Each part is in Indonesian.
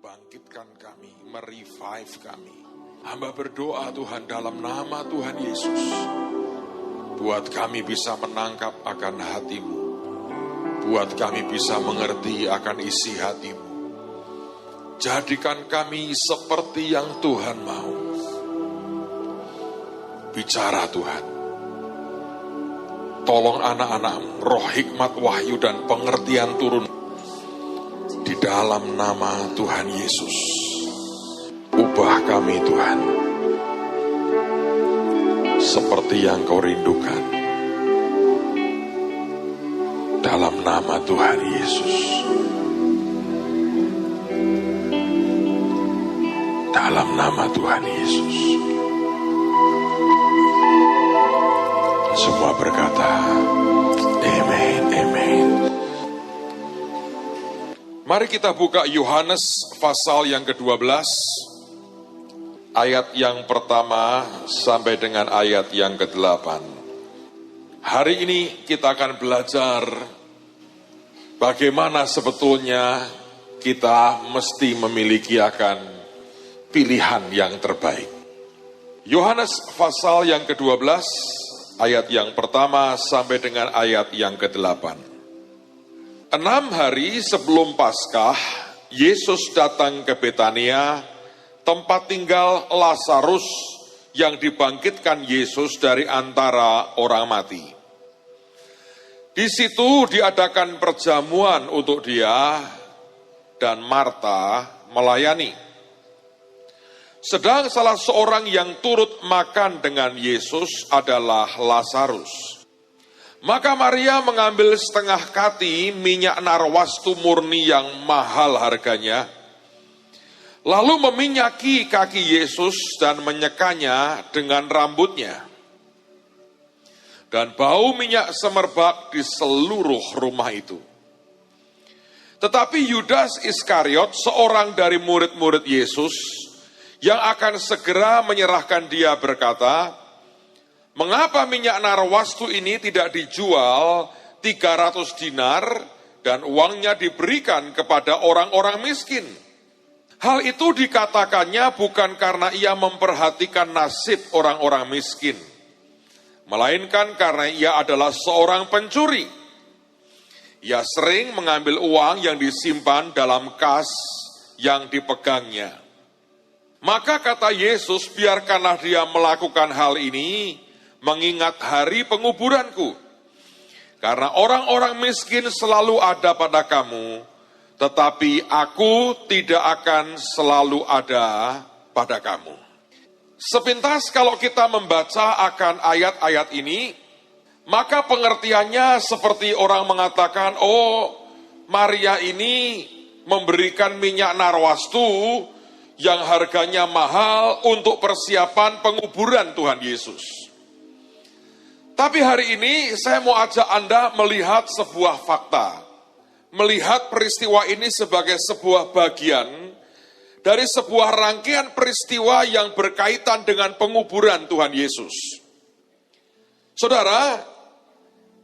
membangkitkan kami, merevive kami. Hamba berdoa Tuhan dalam nama Tuhan Yesus, buat kami bisa menangkap akan hati-Mu, buat kami bisa mengerti akan isi hati-Mu. Jadikan kami seperti yang Tuhan mau. Bicara Tuhan. Tolong anak-anak-Mu, roh hikmat, wahyu, dan pengertian turun di dalam nama Tuhan Yesus. Ubah kami Tuhan, seperti yang Kau rindukan. Dalam nama Tuhan Yesus. Dalam nama Tuhan Yesus. Semua berkata, amin, amin. Mari kita buka Yohanes pasal yang ke-12, ayat yang pertama sampai dengan ayat yang ke-8. Hari ini kita akan belajar bagaimana sebetulnya kita mesti memiliki akan pilihan yang terbaik. Yohanes pasal yang ke-12, ayat yang pertama sampai dengan ayat yang ke-8. 6 hari sebelum Paskah, Yesus datang ke Betania, tempat tinggal Lazarus yang dibangkitkan Yesus dari antara orang mati. Di situ diadakan perjamuan untuk dia, dan Marta melayani. Sedang salah seorang yang turut makan dengan Yesus adalah Lazarus. Maka Maria mengambil setengah kati minyak narwastu murni yang mahal harganya, lalu meminyaki kaki Yesus dan menyekanya dengan rambutnya. Dan bau minyak semerbak di seluruh rumah itu. Tetapi Yudas Iskariot, seorang dari murid-murid Yesus, yang akan segera menyerahkan dia berkata, "Mengapa minyak narwastu ini tidak dijual 300 dinar dan uangnya diberikan kepada orang-orang miskin?" Hal itu dikatakannya bukan karena ia memperhatikan nasib orang-orang miskin, melainkan karena ia adalah seorang pencuri. Ia sering mengambil uang yang disimpan dalam kas yang dipegangnya. Maka kata Yesus, biarkanlah dia melakukan hal ini, mengingat hari penguburanku. Karena orang-orang miskin selalu ada pada kamu, tetapi aku tidak akan selalu ada pada kamu. Sepintas kalau kita membaca akan ayat-ayat ini, maka pengertiannya seperti orang mengatakan, oh, Maria ini memberikan minyak narwastu yang harganya mahal untuk persiapan penguburan Tuhan Yesus. Tapi hari ini saya mau ajak Anda melihat sebuah fakta. Melihat peristiwa ini sebagai sebuah bagian dari sebuah rangkaian peristiwa yang berkaitan dengan penguburan Tuhan Yesus. Saudara,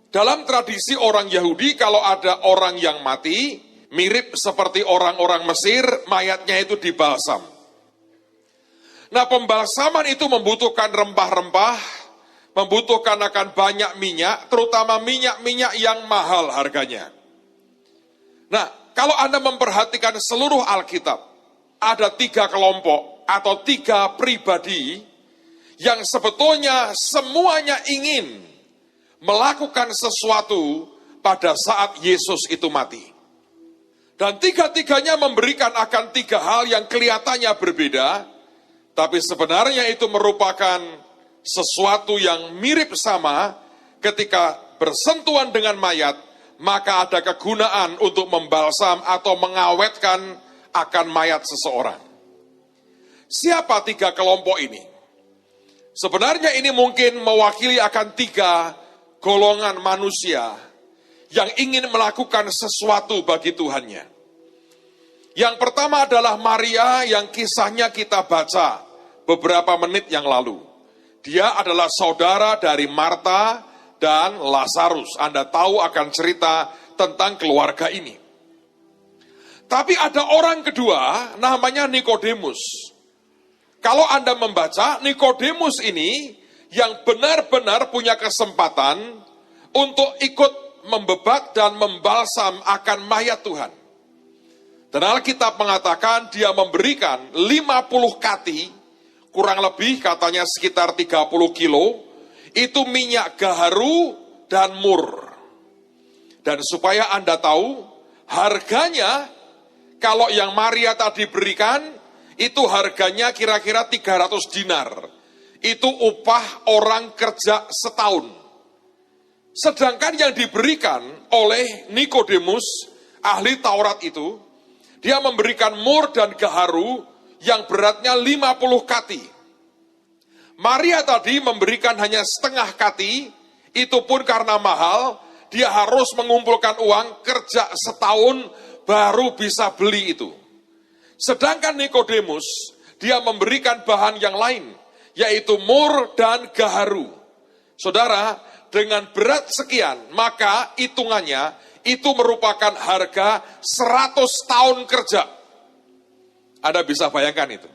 dalam tradisi orang Yahudi, kalau ada orang yang mati, mirip seperti orang-orang Mesir, mayatnya itu dibalsam. Nah, pembalsaman itu membutuhkan rempah-rempah, membutuhkan akan banyak minyak, terutama minyak-minyak yang mahal harganya. Nah, kalau Anda memperhatikan seluruh Alkitab, ada 3 kelompok atau 3 pribadi yang sebetulnya semuanya ingin melakukan sesuatu pada saat Yesus itu mati. Dan 3-tiganya memberikan akan 3 hal yang kelihatannya berbeda, tapi sebenarnya itu merupakan sesuatu yang mirip sama. Ketika bersentuhan dengan mayat, maka ada kegunaan untuk membalsam atau mengawetkan akan mayat seseorang. Siapa 3 kelompok ini? Sebenarnya ini mungkin mewakili akan 3 golongan manusia yang ingin melakukan sesuatu bagi Tuhannya. Yang pertama adalah Maria yang kisahnya kita baca beberapa menit yang lalu. Dia adalah saudara dari Marta dan Lazarus. Anda tahu akan cerita tentang keluarga ini. Tapi ada orang kedua, namanya Nikodemus. Kalau Anda membaca, Nikodemus ini yang benar-benar punya kesempatan untuk ikut membebat dan membalsam akan mayat Tuhan. Dan Alkitab mengatakan dia memberikan 50 kati, kurang lebih katanya sekitar 30 kilo, itu minyak gaharu dan mur. Dan supaya Anda tahu, harganya, kalau yang Maria tadi berikan, itu harganya kira-kira 300 dinar. Itu upah orang kerja setahun. Sedangkan yang diberikan oleh Nikodemus, ahli Taurat itu, dia memberikan mur dan gaharu yang beratnya 50 kati. Maria tadi memberikan hanya setengah kati, itu pun karena mahal, dia harus mengumpulkan uang kerja setahun baru bisa beli itu. Sedangkan Nikodemus, dia memberikan bahan yang lain, yaitu mur dan gaharu. Saudara, dengan berat sekian, maka hitungannya itu merupakan harga 100 tahun kerja. Anda bisa bayangkan itu.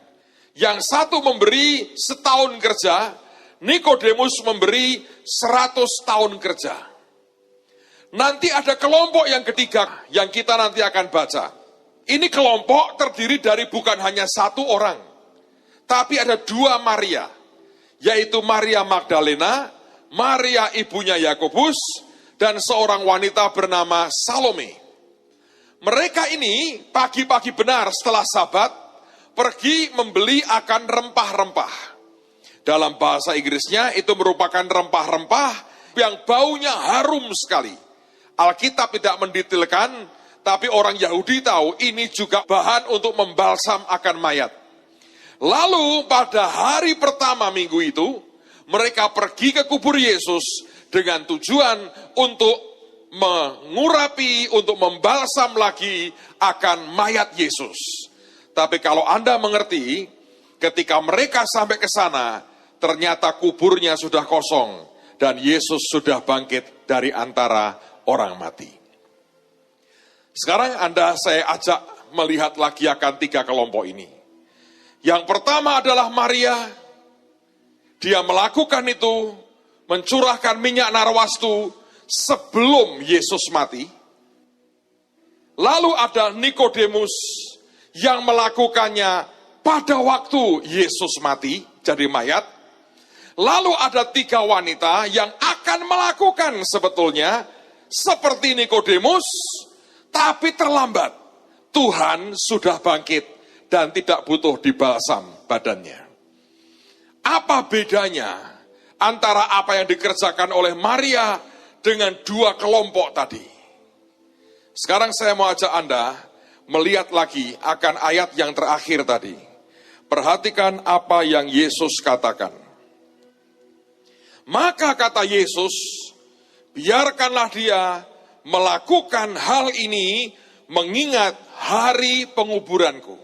Yang satu memberi setahun kerja, Nikodemus memberi 100 tahun kerja. Nanti ada kelompok yang ketiga yang kita nanti akan baca. Ini kelompok terdiri dari bukan hanya satu orang, tapi ada dua Maria, yaitu Maria Magdalena, Maria ibunya Yakobus, dan seorang wanita bernama Salome. Mereka ini pagi-pagi benar setelah Sabat, pergi membeli akan rempah-rempah. Dalam bahasa Inggrisnya itu merupakan rempah-rempah yang baunya harum sekali. Alkitab tidak mendetailkan, tapi orang Yahudi tahu ini juga bahan untuk membalsam akan mayat. Lalu pada hari pertama minggu itu, mereka pergi ke kubur Yesus dengan tujuan untuk mengurapi, untuk membalsam lagi akan mayat Yesus. Tapi kalau Anda mengerti, ketika mereka sampai ke sana, ternyata kuburnya sudah kosong dan Yesus sudah bangkit dari antara orang mati. Sekarang saya ajak melihat lagi akan tiga kelompok ini. Yang pertama adalah Maria. Dia melakukan itu, mencurahkan minyak narwastu sebelum Yesus mati. Lalu ada Nikodemus yang melakukannya pada waktu Yesus mati, jadi mayat. Lalu ada tiga wanita yang akan melakukan sebetulnya seperti Nikodemus, tapi terlambat. Tuhan sudah bangkit dan tidak butuh dibalsam badannya. Apa bedanya antara apa yang dikerjakan oleh Maria dengan dua kelompok tadi? Sekarang saya mau ajak Anda melihat lagi akan ayat yang terakhir tadi. Perhatikan apa yang Yesus katakan. Maka kata Yesus, biarkanlah dia melakukan hal ini mengingat hari penguburanku.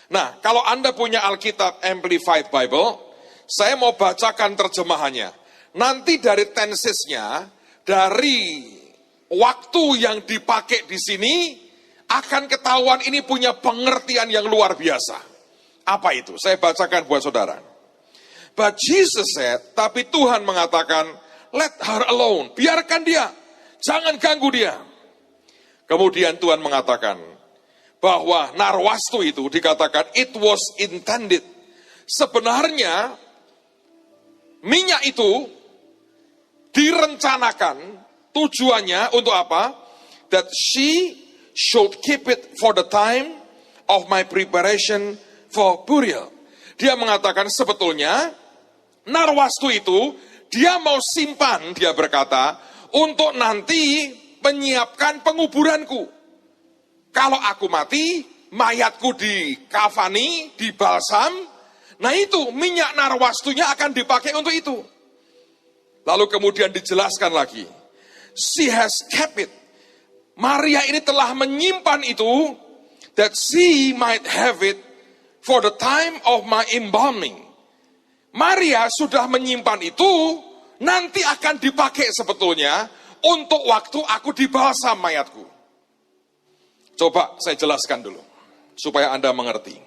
Nah, kalau Anda punya Alkitab Amplified Bible, saya mau bacakan terjemahannya. Nanti dari tensesnya, dari waktu yang dipakai di sini, akan ketahuan ini punya pengertian yang luar biasa. Apa itu? Saya bacakan buat saudara. But Jesus said, tapi Tuhan mengatakan, let her alone, biarkan dia, jangan ganggu dia. Kemudian Tuhan mengatakan, bahwa narwastu itu dikatakan, it was intended. Sebenarnya, minyak itu direncanakan tujuannya untuk apa? That she should keep it for the time of my preparation for burial. Dia mengatakan sebetulnya narwastu itu dia mau simpan, dia berkata, untuk nanti menyiapkan penguburanku. Kalau aku mati, mayatku dikafani, dibalsam, nah itu minyak narwastunya akan dipakai untuk itu. Lalu kemudian dijelaskan lagi, she has kept it. Maria ini telah menyimpan itu, that she might have it for the time of my embalming. Maria sudah menyimpan itu, nanti akan dipakai sebetulnya untuk waktu aku dibalsam mayatku. Coba saya jelaskan dulu, supaya Anda mengerti.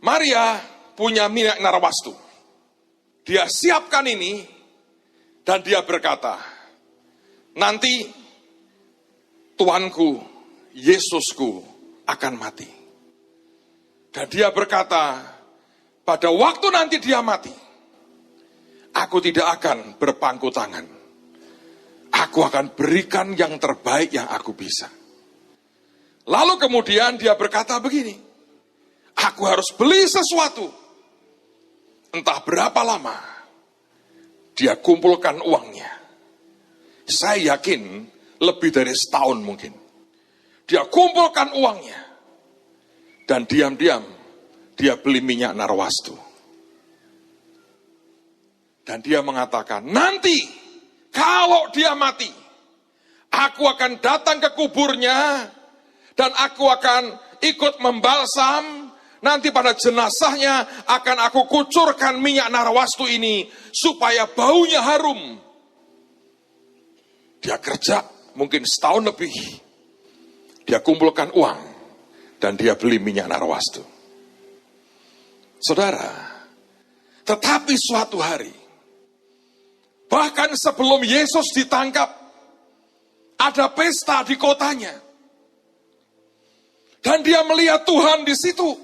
Maria punya minyak narwastu. Dia siapkan ini, dan dia berkata, nanti Tuanku, Yesusku akan mati. Dan dia berkata, pada waktu nanti dia mati, aku tidak akan berpangku tangan. Aku akan berikan yang terbaik yang aku bisa. Lalu kemudian dia berkata begini, aku harus beli sesuatu. Entah berapa lama dia kumpulkan uangnya. Saya yakin lebih dari setahun mungkin. Dia kumpulkan uangnya. Dan diam-diam dia beli minyak narwastu. Dan dia mengatakan, nanti kalau dia mati, aku akan datang ke kuburnya, dan aku akan ikut membalsam, nanti pada jenazahnya akan aku kucurkan minyak narwastu ini, supaya baunya harum. Dia kerja mungkin setahun lebih, dia kumpulkan uang, dan dia beli minyak narwastu. Saudara, tetapi suatu hari, bahkan sebelum Yesus ditangkap, ada pesta di kotanya. Dan dia melihat Tuhan di situ.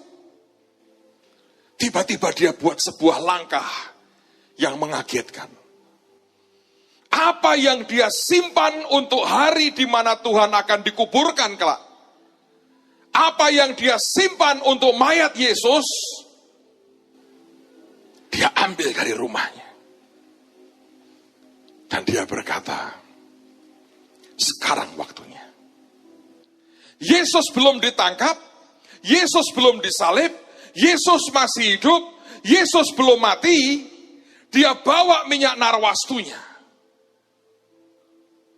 Tiba-tiba dia buat sebuah langkah yang mengagetkan. Apa yang dia simpan untuk hari di mana Tuhan akan dikuburkan kelak? Apa yang dia simpan untuk mayat Yesus, dia ambil dari rumahnya. Dan dia berkata, sekarang waktunya. Yesus belum ditangkap, Yesus belum disalib, Yesus masih hidup, Yesus belum mati, dia bawa minyak narwastunya.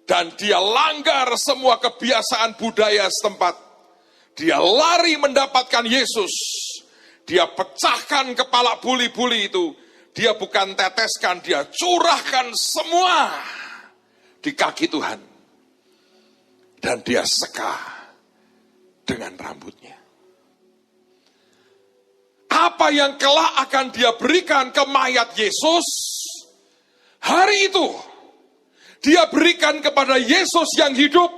Dan dia langgar semua kebiasaan budaya setempat. Dia lari mendapatkan Yesus. Dia pecahkan kepala buli-buli itu. Dia bukan teteskan, dia curahkan semua di kaki Tuhan. Dan dia seka dengan rambutnya. Apa yang kelak akan dia berikan ke mayat Yesus, hari itu dia berikan kepada Yesus yang hidup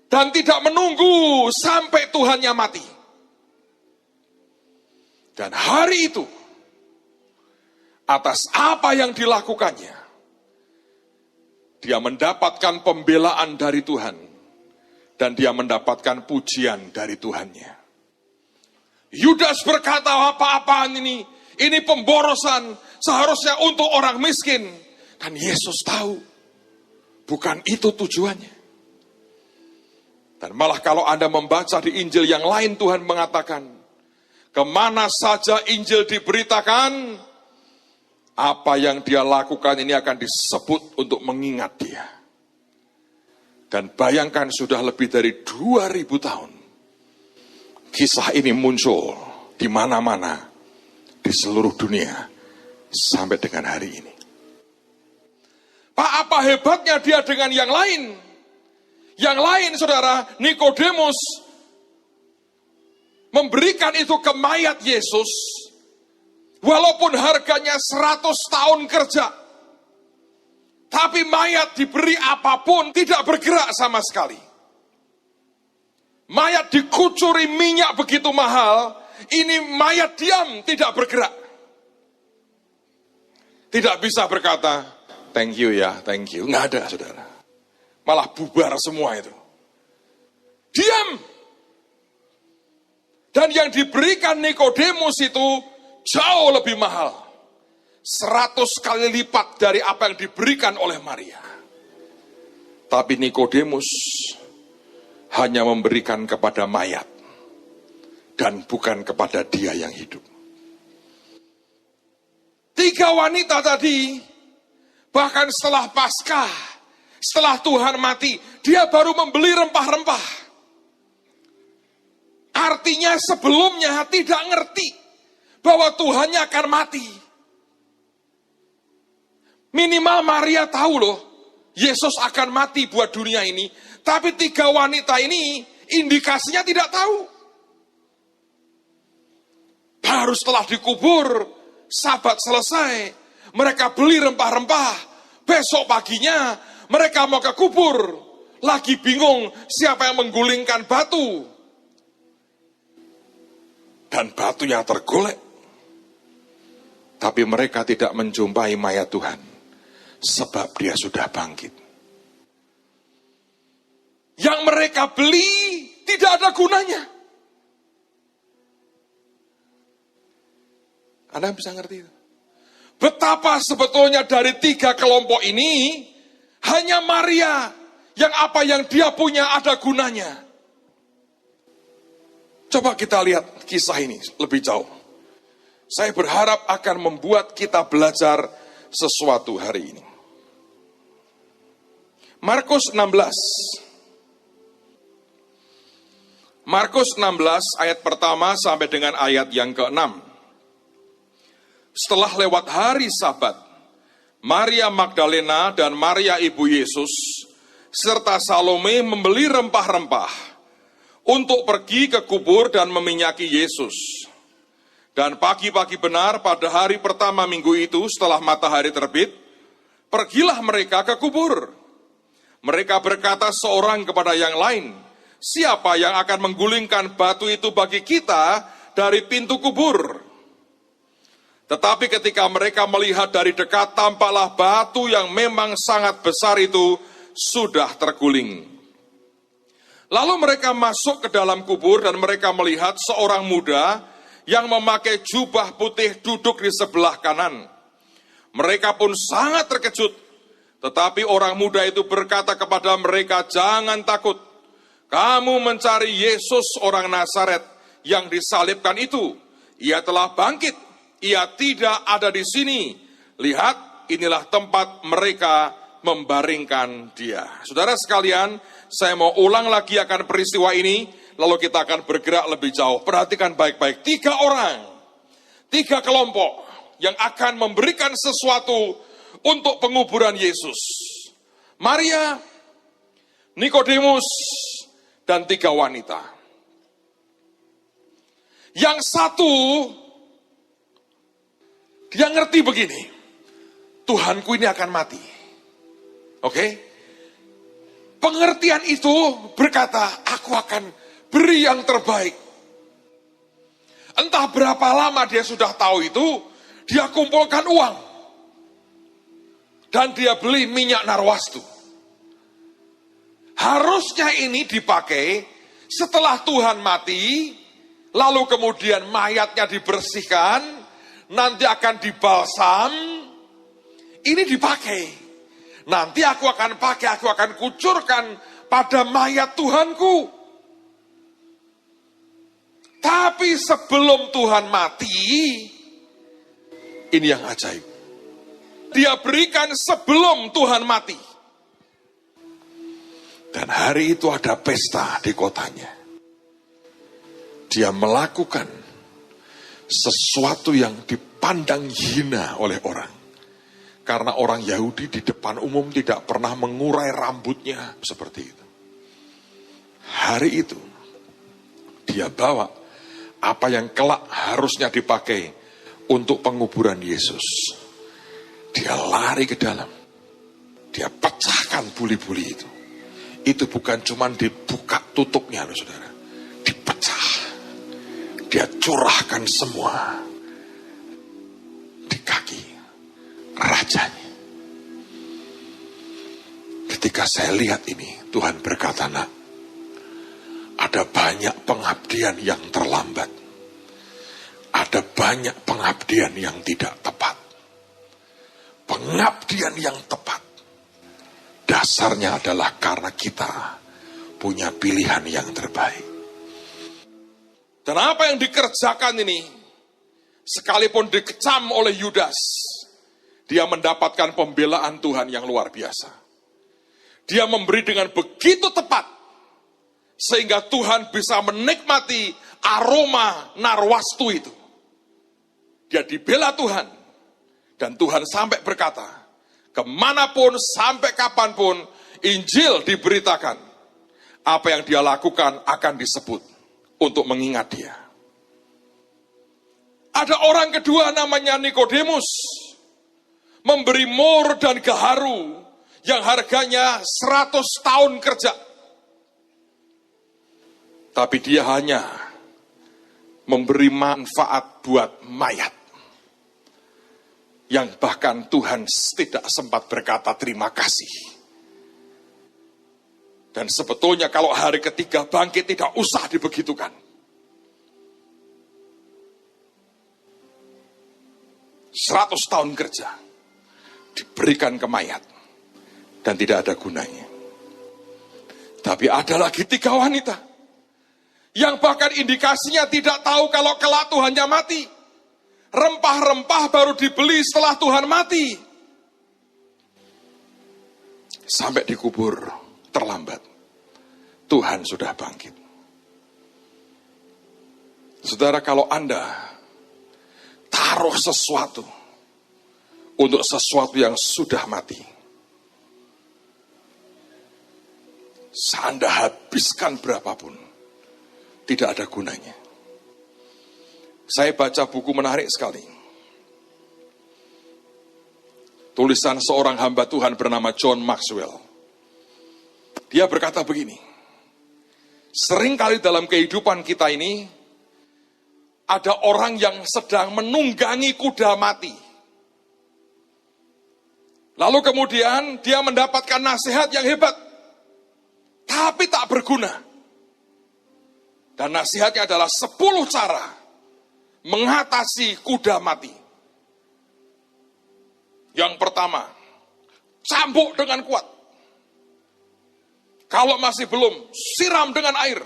dan tidak menunggu sampai Tuhannya mati. Dan hari itu, atas apa yang dilakukannya, dia mendapatkan pembelaan dari Tuhan. Dan dia mendapatkan pujian dari Tuhannya. Yudas berkata, apa-apaan ini? Ini pemborosan, seharusnya untuk orang miskin. Dan Yesus tahu, bukan itu tujuannya. Dan malah kalau Anda membaca di Injil yang lain, Tuhan mengatakan, kemana saja Injil diberitakan, apa yang dia lakukan ini akan disebut untuk mengingat dia. Dan bayangkan sudah lebih dari 2000 tahun, kisah ini muncul di mana-mana, di seluruh dunia, sampai dengan hari ini. Pak, apa hebatnya dia dengan yang lain? Yang lain, saudara, Nikodemus memberikan itu ke mayat Yesus, walaupun harganya 100 tahun kerja. Tapi mayat diberi apapun, tidak bergerak sama sekali. Mayat dikucuri minyak begitu mahal, ini mayat diam, tidak bergerak. Tidak bisa berkata, thank you ya, thank you. Nggak ada, saudara. Malah bubar semua itu. Diam. Dan yang diberikan Nikodemus itu jauh lebih mahal. 100 kali lipat dari apa yang diberikan oleh Maria. Tapi Nikodemus hanya memberikan kepada mayat dan bukan kepada dia yang hidup. 3 wanita tadi, bahkan setelah Paskah, setelah Tuhan mati, dia baru membeli rempah-rempah. Artinya sebelumnya tidak ngerti bahwa Tuhannya akan mati. Minimal Maria tahu loh, Yesus akan mati buat dunia ini, tapi 3 wanita ini indikasinya tidak tahu. Baru setelah dikubur, Sabat selesai, mereka beli rempah-rempah, besok paginya mereka mau ke kubur, lagi bingung siapa yang menggulingkan batu. Dan batunya tergolek. Tapi mereka tidak menjumpai mayat Tuhan, sebab dia sudah bangkit. Yang mereka beli tidak ada gunanya. Anda bisa ngerti itu? Betapa sebetulnya dari 3 kelompok ini, hanya Maria yang apa yang dia punya ada gunanya. Coba kita lihat kisah ini lebih jauh. Saya berharap akan membuat kita belajar sesuatu hari ini. Markus 16. Markus 16 ayat pertama sampai dengan ayat yang ke-6. Setelah lewat hari Sabat, Maria Magdalena dan Maria ibu Yesus serta Salome membeli rempah-rempah untuk pergi ke kubur dan meminyaki Yesus. Dan pagi-pagi benar pada hari pertama minggu itu setelah matahari terbit, pergilah mereka ke kubur. Mereka berkata seorang kepada yang lain, siapa yang akan menggulingkan batu itu bagi kita dari pintu kubur? Tetapi ketika mereka melihat dari dekat, tampaklah batu yang memang sangat besar itu sudah terguling. Lalu mereka masuk ke dalam kubur dan mereka melihat seorang muda yang memakai jubah putih duduk di sebelah kanan. Mereka pun sangat terkejut. Tetapi orang muda itu berkata kepada mereka, jangan takut. Kamu mencari Yesus orang Nazaret yang disalibkan itu. Ia telah bangkit. Ia tidak ada di sini. Lihat, inilah tempat mereka membaringkan dia. Saudara sekalian, saya mau ulang lagi akan peristiwa ini, lalu kita akan bergerak lebih jauh. Perhatikan baik-baik, 3 orang, 3 kelompok yang akan memberikan sesuatu untuk penguburan Yesus. Maria, Nikodemus, dan 3 wanita. Yang satu, dia ngerti begini, Tuhanku ini akan mati. Oke? Pengertian itu berkata, aku akan beri yang terbaik. Entah berapa lama dia sudah tahu itu, dia kumpulkan uang. Dan dia beli minyak narwastu. Harusnya ini dipakai setelah Tuhan mati, lalu kemudian mayatnya dibersihkan, nanti akan dibalsam, ini dipakai. Nanti aku akan pakai, aku akan kucurkan pada mayat Tuhanku. Tapi sebelum Tuhan mati, ini yang ajaib. Dia berikan sebelum Tuhan mati. Dan hari itu ada pesta di kotanya. Dia melakukan sesuatu yang dipandang hina oleh orang. Karena orang Yahudi di depan umum tidak pernah mengurai rambutnya seperti itu. Hari itu, dia bawa apa yang kelak harusnya dipakai untuk penguburan Yesus. Dia lari ke dalam. Dia pecahkan buli-buli itu. Itu bukan cuma dibuka tutupnya loh saudara. Dipecah. Dia curahkan semua di kaki rajanya. Ketika saya lihat ini, Tuhan berkata, nak, ada banyak pengabdian yang terlambat. Ada banyak pengabdian yang tidak tepat. Pengabdian yang tepat, dasarnya adalah karena kita punya pilihan yang terbaik. Dan apa yang dikerjakan ini, sekalipun dikecam oleh Yudas, dia mendapatkan pembelaan Tuhan yang luar biasa. Dia memberi dengan begitu tepat, sehingga Tuhan bisa menikmati aroma narwastu itu. Dia dibela Tuhan, dan Tuhan sampai berkata, Kemanapun, sampai kapanpun, Injil diberitakan. Apa yang dia lakukan akan disebut untuk mengingat dia. Ada orang kedua namanya Nikodemus. Memberi mur dan gaharu yang harganya 100 tahun kerja. Tapi dia hanya memberi manfaat buat mayat. Yang bahkan Tuhan tidak sempat berkata terima kasih. Dan sebetulnya kalau hari ketiga bangkit tidak usah dibegitukan. 100 tahun kerja diberikan ke mayat dan tidak ada gunanya. Tapi ada lagi 3 wanita yang bahkan indikasinya tidak tahu kalau kelak Tuhannya mati. Rempah-rempah baru dibeli setelah Tuhan mati. Sampai dikubur terlambat. Tuhan sudah bangkit. Saudara, kalau Anda taruh sesuatu untuk sesuatu yang sudah mati, Anda habiskan berapapun, tidak ada gunanya. Saya baca buku menarik sekali. Tulisan seorang hamba Tuhan bernama John Maxwell. Dia berkata begini, seringkali dalam kehidupan kita ini, ada orang yang sedang menunggangi kuda mati. Lalu kemudian dia mendapatkan nasihat yang hebat, tapi tak berguna. Dan nasihatnya adalah 10 cara mengatasi kuda mati. Yang pertama, cambuk dengan kuat. Kalau masih belum, siram dengan air.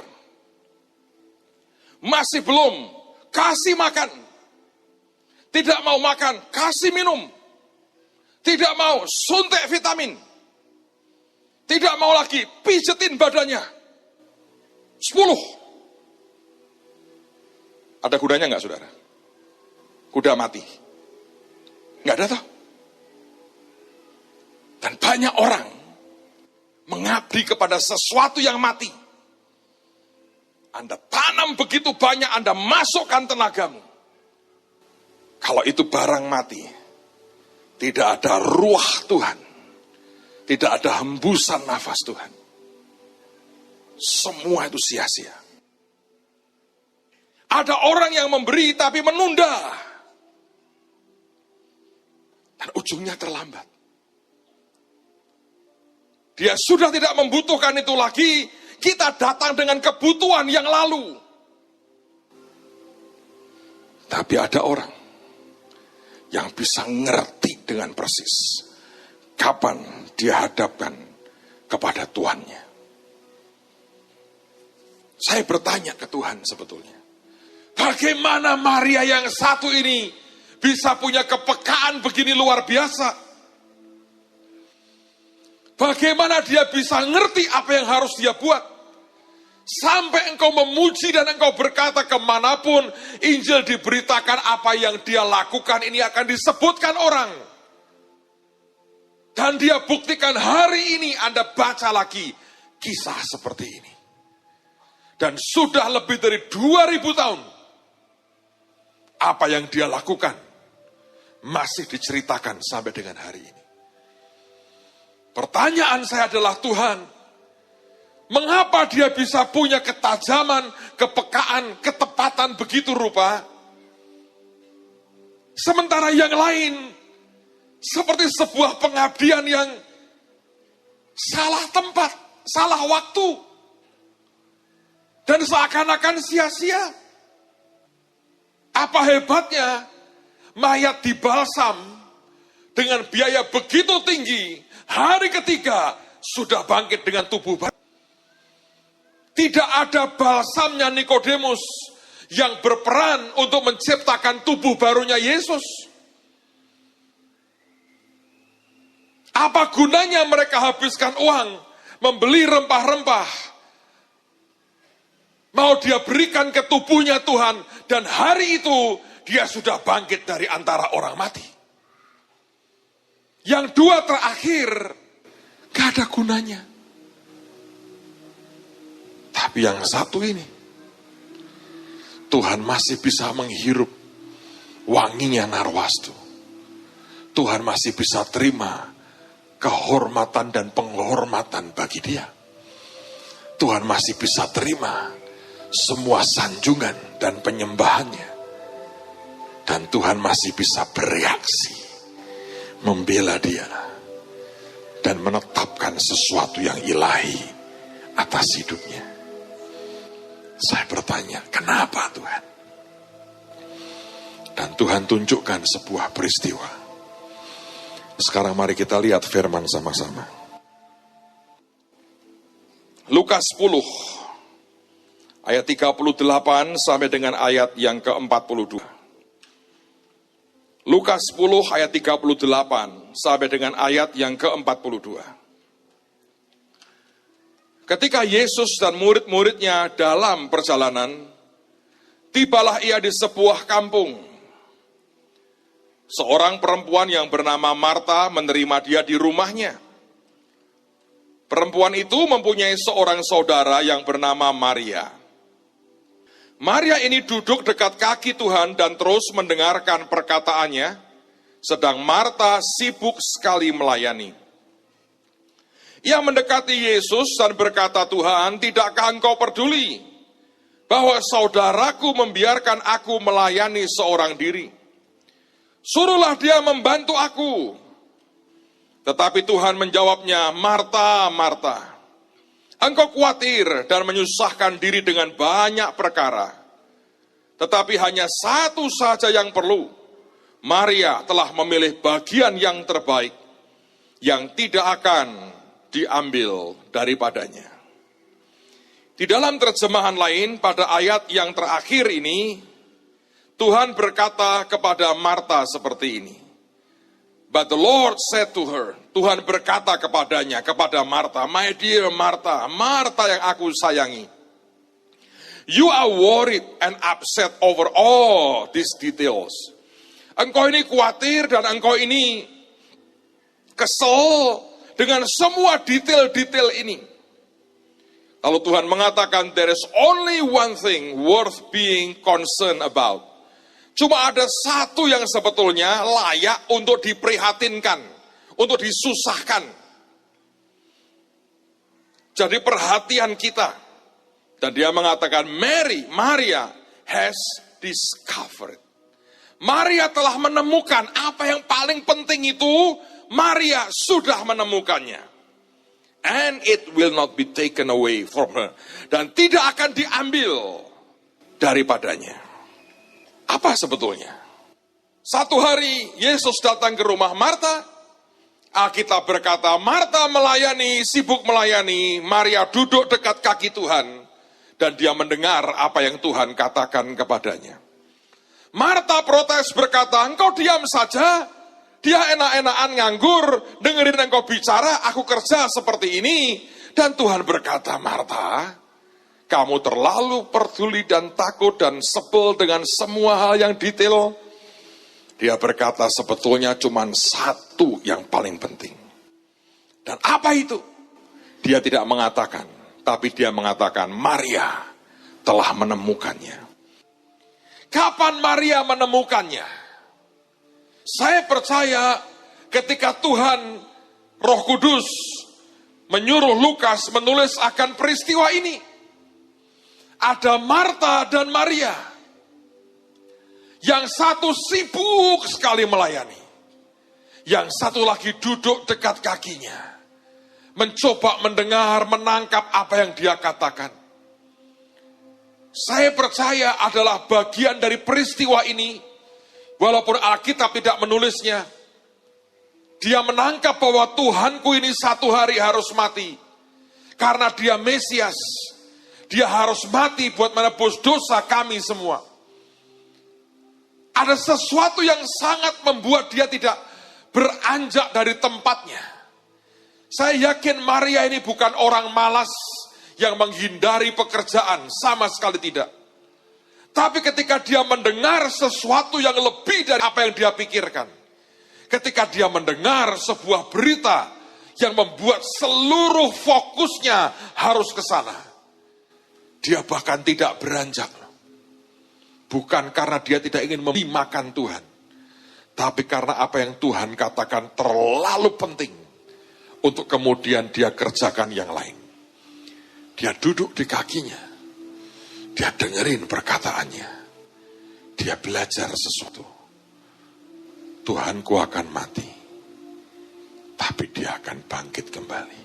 Masih belum, kasih makan. Tidak mau makan, kasih minum. Tidak mau, suntik vitamin. Tidak mau lagi, pijetin badannya. 10. Ada kudanya nggak, saudara? Kuda mati. Nggak ada toh? Dan banyak orang mengabdi kepada sesuatu yang mati. Anda tanam begitu banyak, Anda masukkan tenagamu. Kalau itu barang mati, tidak ada ruah Tuhan. Tidak ada hembusan nafas Tuhan. Semua itu sia-sia. Ada orang yang memberi tapi menunda. Dan ujungnya terlambat. Dia sudah tidak membutuhkan itu lagi, kita datang dengan kebutuhan yang lalu. Tapi ada orang yang bisa ngerti dengan persis kapan dia hadapkan kepada Tuhannya. Saya bertanya ke Tuhan sebetulnya, bagaimana Maria yang satu ini bisa punya kepekaan begini luar biasa? Bagaimana dia bisa ngerti apa yang harus dia buat? Sampai engkau memuji dan engkau berkata kemanapun Injil diberitakan apa yang dia lakukan ini akan disebutkan orang. Dan dia buktikan hari ini Anda baca lagi kisah seperti ini. Dan sudah lebih dari 2000 tahun. Apa yang dia lakukan masih diceritakan sampai dengan hari ini. Pertanyaan saya adalah, Tuhan, mengapa dia bisa punya ketajaman, kepekaan, ketepatan begitu rupa? Sementara yang lain, seperti sebuah pengabdian yang salah tempat, salah waktu, dan seakan-akan sia-sia. Apa hebatnya mayat dibalsam dengan biaya begitu tinggi, hari ketiga sudah bangkit dengan tubuh baru. Tidak ada balsamnya Nikodemus yang berperan untuk menciptakan tubuh barunya Yesus. Apa gunanya mereka habiskan uang membeli rempah-rempah? Mau dia berikan ke tubuhnya Tuhan, dan hari itu dia sudah bangkit dari antara orang mati. Yang dua terakhir, gak ada gunanya. Tapi yang satu ini, Tuhan masih bisa menghirup wanginya narwastu. Tuhan masih bisa terima kehormatan dan penghormatan bagi dia. Tuhan masih bisa terima semua sanjungan dan penyembahannya. Dan Tuhan masih bisa bereaksi, membela dia, dan menetapkan sesuatu yang ilahi atas hidupnya. Saya bertanya, kenapa Tuhan? Dan Tuhan tunjukkan sebuah peristiwa. Sekarang mari kita lihat firman sama-sama. Lukas 10, ayat 38 sampai dengan ayat yang ke-42. Lukas 10 ayat 38 sampai dengan ayat yang ke-42. Ketika Yesus dan murid-muridnya dalam perjalanan, tibalah ia di sebuah kampung. Seorang perempuan yang bernama Marta menerima dia di rumahnya. Perempuan itu mempunyai seorang saudara yang bernama Maria. Maria ini duduk dekat kaki Tuhan dan terus mendengarkan perkataannya, sedang Marta sibuk sekali melayani. Ia mendekati Yesus dan berkata, Tuhan, tidakkah engkau peduli bahwa saudaraku membiarkan aku melayani seorang diri? Suruhlah dia membantu aku. Tetapi Tuhan menjawabnya, Marta, Marta, engkau khawatir dan menyusahkan diri dengan banyak perkara. Tetapi hanya satu saja yang perlu. Maria telah memilih bagian yang terbaik, yang tidak akan diambil daripadanya. Di dalam terjemahan lain, pada ayat yang terakhir ini, Tuhan berkata kepada Marta seperti ini. But the Lord said to her, Tuhan berkata kepadanya, kepada Marta, my dear Marta, Marta yang aku sayangi. You are worried and upset over all these details. Engkau ini khawatir dan engkau ini kesel dengan semua detail-detail ini. Lalu Tuhan mengatakan, there is only one thing worth being concerned about. Cuma ada satu yang sebetulnya layak untuk diprihatinkan, untuk disusahkan. Jadi perhatian kita. Dan dia mengatakan, Maria has discovered. Maria telah menemukan apa yang paling penting itu, Maria sudah menemukannya. And it will not be taken away from her. Dan tidak akan diambil daripadanya. Apa sebetulnya? Satu hari Yesus datang ke rumah Marta. Alkitab berkata, Marta melayani, sibuk melayani. Maria duduk dekat kaki Tuhan. Dan dia mendengar apa yang Tuhan katakan kepadanya. Marta protes berkata, engkau diam saja. Dia enak-enakan nganggur, dengerin engkau bicara, aku kerja seperti ini. Dan Tuhan berkata, Marta, kamu terlalu peduli dan takut dan sebel dengan semua hal yang detail. Dia berkata sebetulnya cuma satu yang paling penting. Dan apa itu? Dia tidak mengatakan, tapi dia mengatakan Maria telah menemukannya. Kapan Maria menemukannya? Saya percaya ketika Tuhan Roh Kudus menyuruh Lukas menulis akan peristiwa ini. Ada Marta dan Maria. Yang satu sibuk sekali melayani. Yang satu lagi duduk dekat kakinya. Mencoba mendengar, menangkap apa yang dia katakan. Saya percaya adalah bagian dari peristiwa ini. Walaupun Alkitab tidak menulisnya. Dia menangkap bahwa Tuhanku ini satu hari harus mati. Karena dia Mesias. Dia harus mati buat menebus dosa kami semua. Ada sesuatu yang sangat membuat dia tidak beranjak dari tempatnya. Saya yakin Maria ini bukan orang malas yang menghindari pekerjaan, sama sekali tidak. Tapi ketika dia mendengar sesuatu yang lebih dari apa yang dia pikirkan. ketika dia mendengar sebuah berita yang membuat seluruh fokusnya harus ke sana. Dia bahkan tidak beranjak. Bukan karena dia tidak ingin memakan Tuhan, tapi karena apa yang Tuhan katakan terlalu penting untuk kemudian dia kerjakan yang lain. Dia duduk di kakinya, dia dengerin perkataannya, dia belajar sesuatu. Tuhanku akan mati, tapi dia akan bangkit kembali.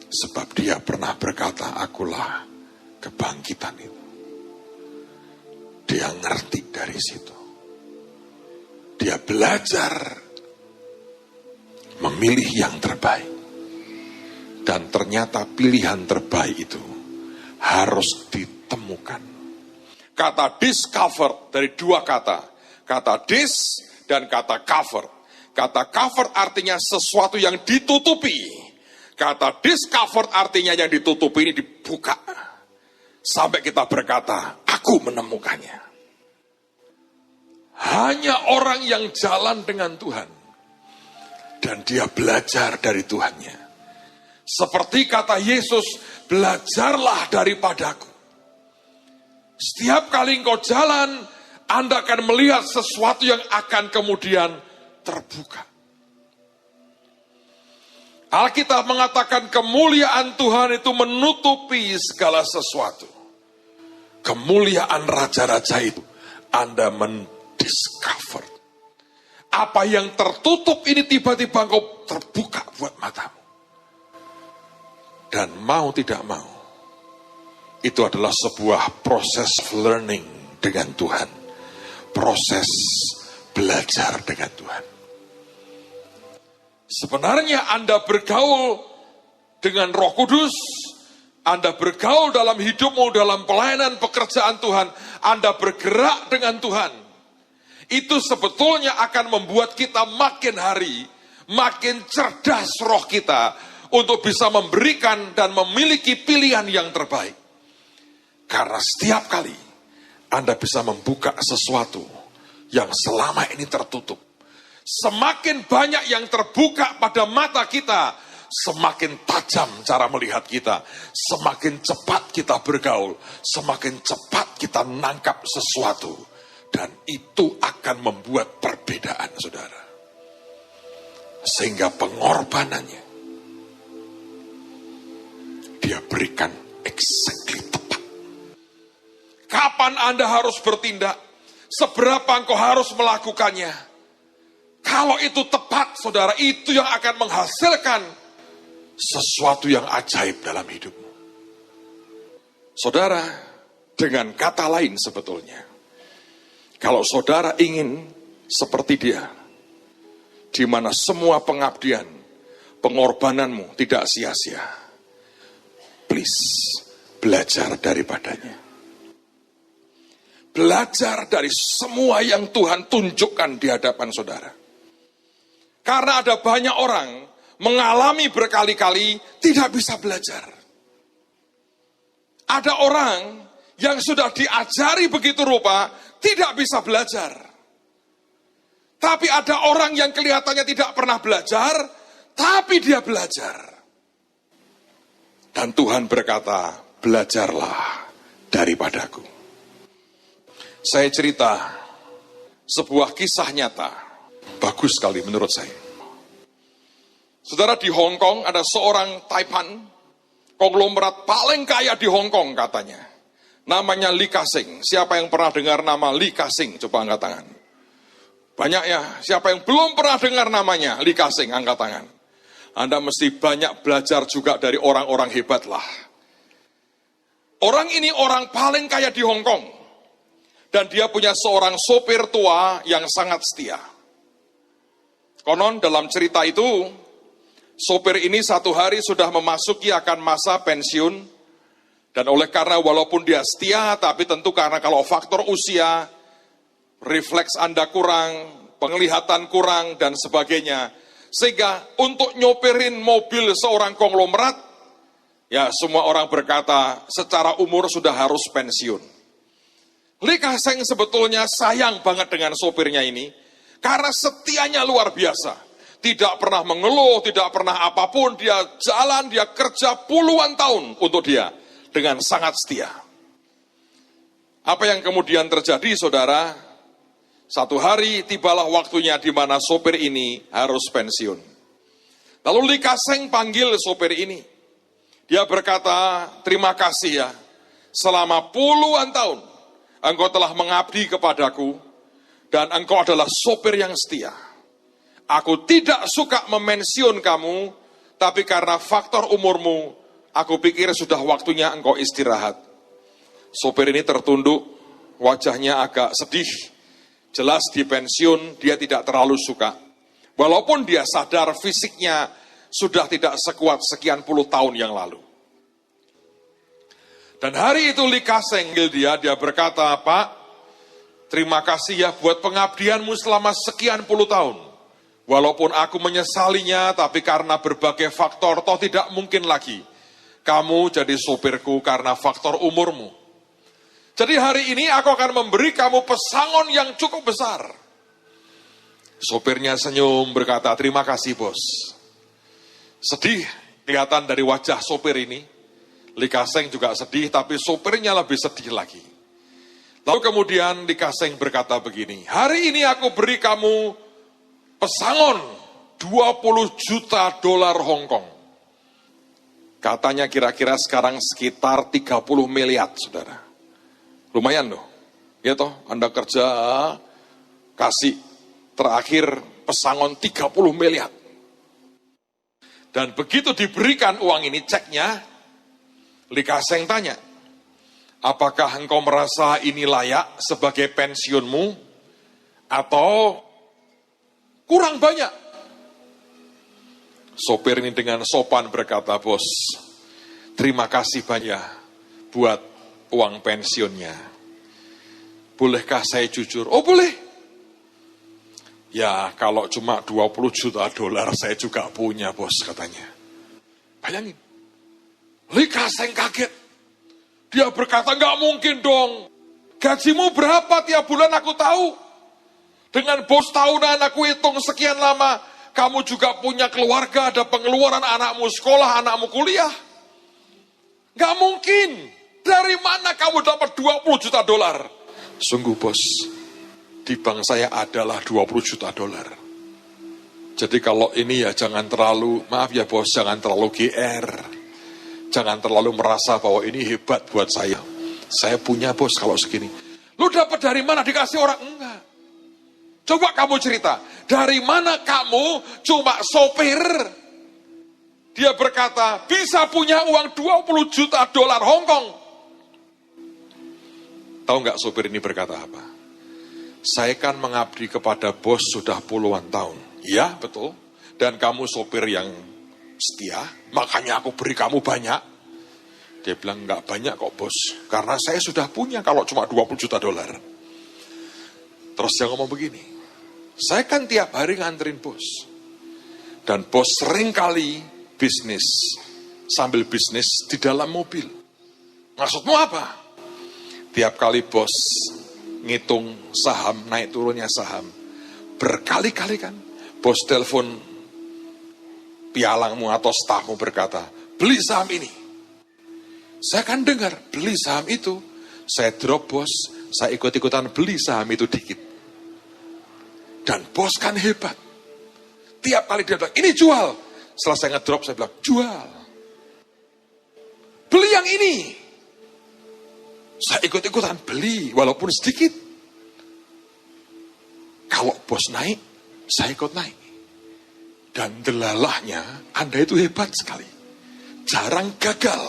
Sebab dia pernah berkata, akulah kebangkitan itu. Dia ngerti dari situ. Dia belajar memilih yang terbaik. Dan ternyata pilihan terbaik itu harus ditemukan. Kata discover dari dua kata. Kata dis dan kata cover. Kata cover artinya sesuatu yang ditutupi. Kata discover artinya yang ditutupi ini dibuka. Sampai kita berkata, aku menemukannya. Hanya orang yang jalan dengan Tuhan. Dan dia belajar dari Tuhannya. Seperti kata Yesus, belajarlah daripadaku. Setiap kali engkau jalan, Anda akan melihat sesuatu yang akan kemudian terbuka. Alkitab mengatakan kemuliaan Tuhan itu menutupi segala sesuatu. Kemuliaan raja-raja itu Anda mendiscover. Apa yang tertutup ini tiba-tiba engkau terbuka buat matamu. Dan mau tidak mau, itu adalah sebuah proses learning dengan Tuhan. Proses belajar dengan Tuhan. Sebenarnya Anda bergaul dengan Roh Kudus, Anda bergaul dalam hidupmu, dalam pelayanan pekerjaan Tuhan, Anda bergerak dengan Tuhan. Itu sebetulnya akan membuat kita makin hari, makin cerdas roh kita untuk bisa memberikan dan memiliki pilihan yang terbaik. Karena setiap kali Anda bisa membuka sesuatu yang selama ini tertutup. Semakin banyak yang terbuka pada mata kita, semakin tajam cara melihat kita, semakin cepat kita bergaul, semakin cepat kita nangkap sesuatu, dan itu akan membuat perbedaan, saudara. Sehingga pengorbanannya, dia berikan exactly tepat. Kapan Anda harus bertindak? Seberapa engkau harus melakukannya? Kalau itu tepat, saudara, itu yang akan menghasilkan sesuatu yang ajaib dalam hidupmu. Saudara, dengan kata lain sebetulnya, kalau saudara ingin seperti dia, di mana semua pengabdian, pengorbananmu tidak sia-sia, please, belajar daripadanya. Belajar dari semua yang Tuhan tunjukkan di hadapan saudara. Karena ada banyak orang mengalami berkali-kali tidak bisa belajar. Ada orang yang sudah diajari begitu rupa tidak bisa belajar. Tapi ada orang yang kelihatannya tidak pernah belajar, tapi dia belajar. Dan Tuhan berkata, belajarlah daripadaku. Saya cerita sebuah kisah nyata. Bagus sekali menurut saya. Saudara, di Hong Kong ada seorang Taipan, konglomerat paling kaya di Hong Kong katanya. Namanya Lee Ka-shing. Siapa yang pernah dengar nama Lee Ka-shing? Coba angkat tangan. Banyak ya. Siapa yang belum pernah dengar namanya Lee Ka-shing? Angkat tangan. Anda mesti banyak belajar juga dari orang-orang hebat lah. Orang ini orang paling kaya di Hong Kong. Dan dia punya seorang sopir tua yang sangat setia. Konon dalam cerita itu, sopir ini satu hari sudah memasuki akan masa pensiun, dan oleh karena walaupun dia setia, tapi tentu karena kalau faktor usia, refleks Anda kurang, penglihatan kurang, dan sebagainya, sehingga untuk nyopirin mobil seorang konglomerat, ya semua orang berkata secara umur sudah harus pensiun. Lee Ka-shing sebetulnya sayang banget dengan sopirnya ini, Karena setianya luar biasa. Tidak pernah mengeluh, tidak pernah apapun. Dia jalan, dia kerja puluhan tahun untuk dia. Dengan sangat setia. Apa yang kemudian terjadi, saudara? Satu hari tibalah waktunya di mana sopir ini harus pensiun. Lalu Li Ka-sheng panggil sopir ini. Dia berkata, terima kasih ya. Selama puluhan tahun, engkau telah mengabdi kepadaku. Dan engkau adalah sopir yang setia. Aku tidak suka memensiun kamu, tapi karena faktor umurmu, aku pikir sudah waktunya engkau istirahat. Sopir ini tertunduk, wajahnya agak sedih. Jelas di pensiun dia tidak terlalu suka. Walaupun dia sadar fisiknya sudah tidak sekuat sekian puluh tahun yang lalu. Dan hari itu Li Ka-sheng dia berkata, Pak, terima kasih ya buat pengabdianmu selama sekian puluh tahun. Walaupun aku menyesalinya, tapi karena berbagai faktor, toh tidak mungkin lagi. Kamu jadi sopirku karena faktor umurmu. Jadi hari ini aku akan memberi kamu pesangon yang cukup besar. Sopirnya senyum berkata, terima kasih bos. Sedih kelihatan dari wajah sopir ini. Li Ka-sheng juga sedih, tapi sopirnya lebih sedih lagi. Lalu kemudian Li Ka-sheng berkata begini, hari ini aku beri kamu pesangon $20 juta Hong Kong. Katanya kira-kira sekarang sekitar 30 miliar, saudara. Lumayan loh. Ya toh, Anda kerja, kasih terakhir pesangon 30 miliar. Dan begitu diberikan uang ini, ceknya, Li Ka-sheng tanya, apakah engkau merasa ini layak sebagai pensiunmu? Atau kurang banyak? Sopir ini dengan sopan berkata, bos, terima kasih banyak buat uang pensiunnya. Bolehkah saya jujur? Oh boleh. Ya kalau cuma $20 juta saya juga punya bos, katanya. Bayangin. Li Ka-sheng kaget. Dia berkata, nggak mungkin dong. Gajimu berapa tiap bulan aku tahu. Dengan bos tahunan aku hitung sekian lama, kamu juga punya keluarga, ada pengeluaran anakmu sekolah, anakmu kuliah. Gak mungkin. Dari mana kamu dapat $20 juta? Sungguh bos, di bank saya adalah $20 juta. Jadi kalau ini ya jangan terlalu, maaf ya bos, jangan terlalu GR. Jangan terlalu merasa bahwa ini hebat buat saya. Saya punya bos kalau segini. Lu dapat dari mana? Dikasih orang? Enggak. Coba kamu cerita, dari mana kamu cuma sopir? Dia berkata, bisa punya uang $20 juta Hong Kong. Tahu nggak sopir ini berkata apa? Saya kan mengabdi kepada bos sudah puluhan tahun. Ya betul, dan kamu sopir yang setia, makanya aku beri kamu banyak. Dia bilang, nggak banyak kok bos, karena saya sudah punya kalau cuma $20 juta. Terus dia ngomong begini, saya kan tiap hari nganterin bos. Dan bos sering kali bisnis, sambil bisnis di dalam mobil. Maksudmu apa? Tiap kali bos ngitung saham, naik turunnya saham. Berkali-kali kan, bos telepon pialangmu atau stafmu berkata, beli saham ini. Saya kan dengar, beli saham itu. Saya drop bos, saya ikut-ikutan beli saham itu dikit. Dan bos kan hebat. Tiap kali dia bilang, ini jual. Setelah saya ngedrop, saya bilang, jual. Beli yang ini. Saya ikut-ikutan beli, walaupun sedikit. Kalau bos naik, saya ikut naik. Dan delalahnya, Anda itu hebat sekali. Jarang gagal.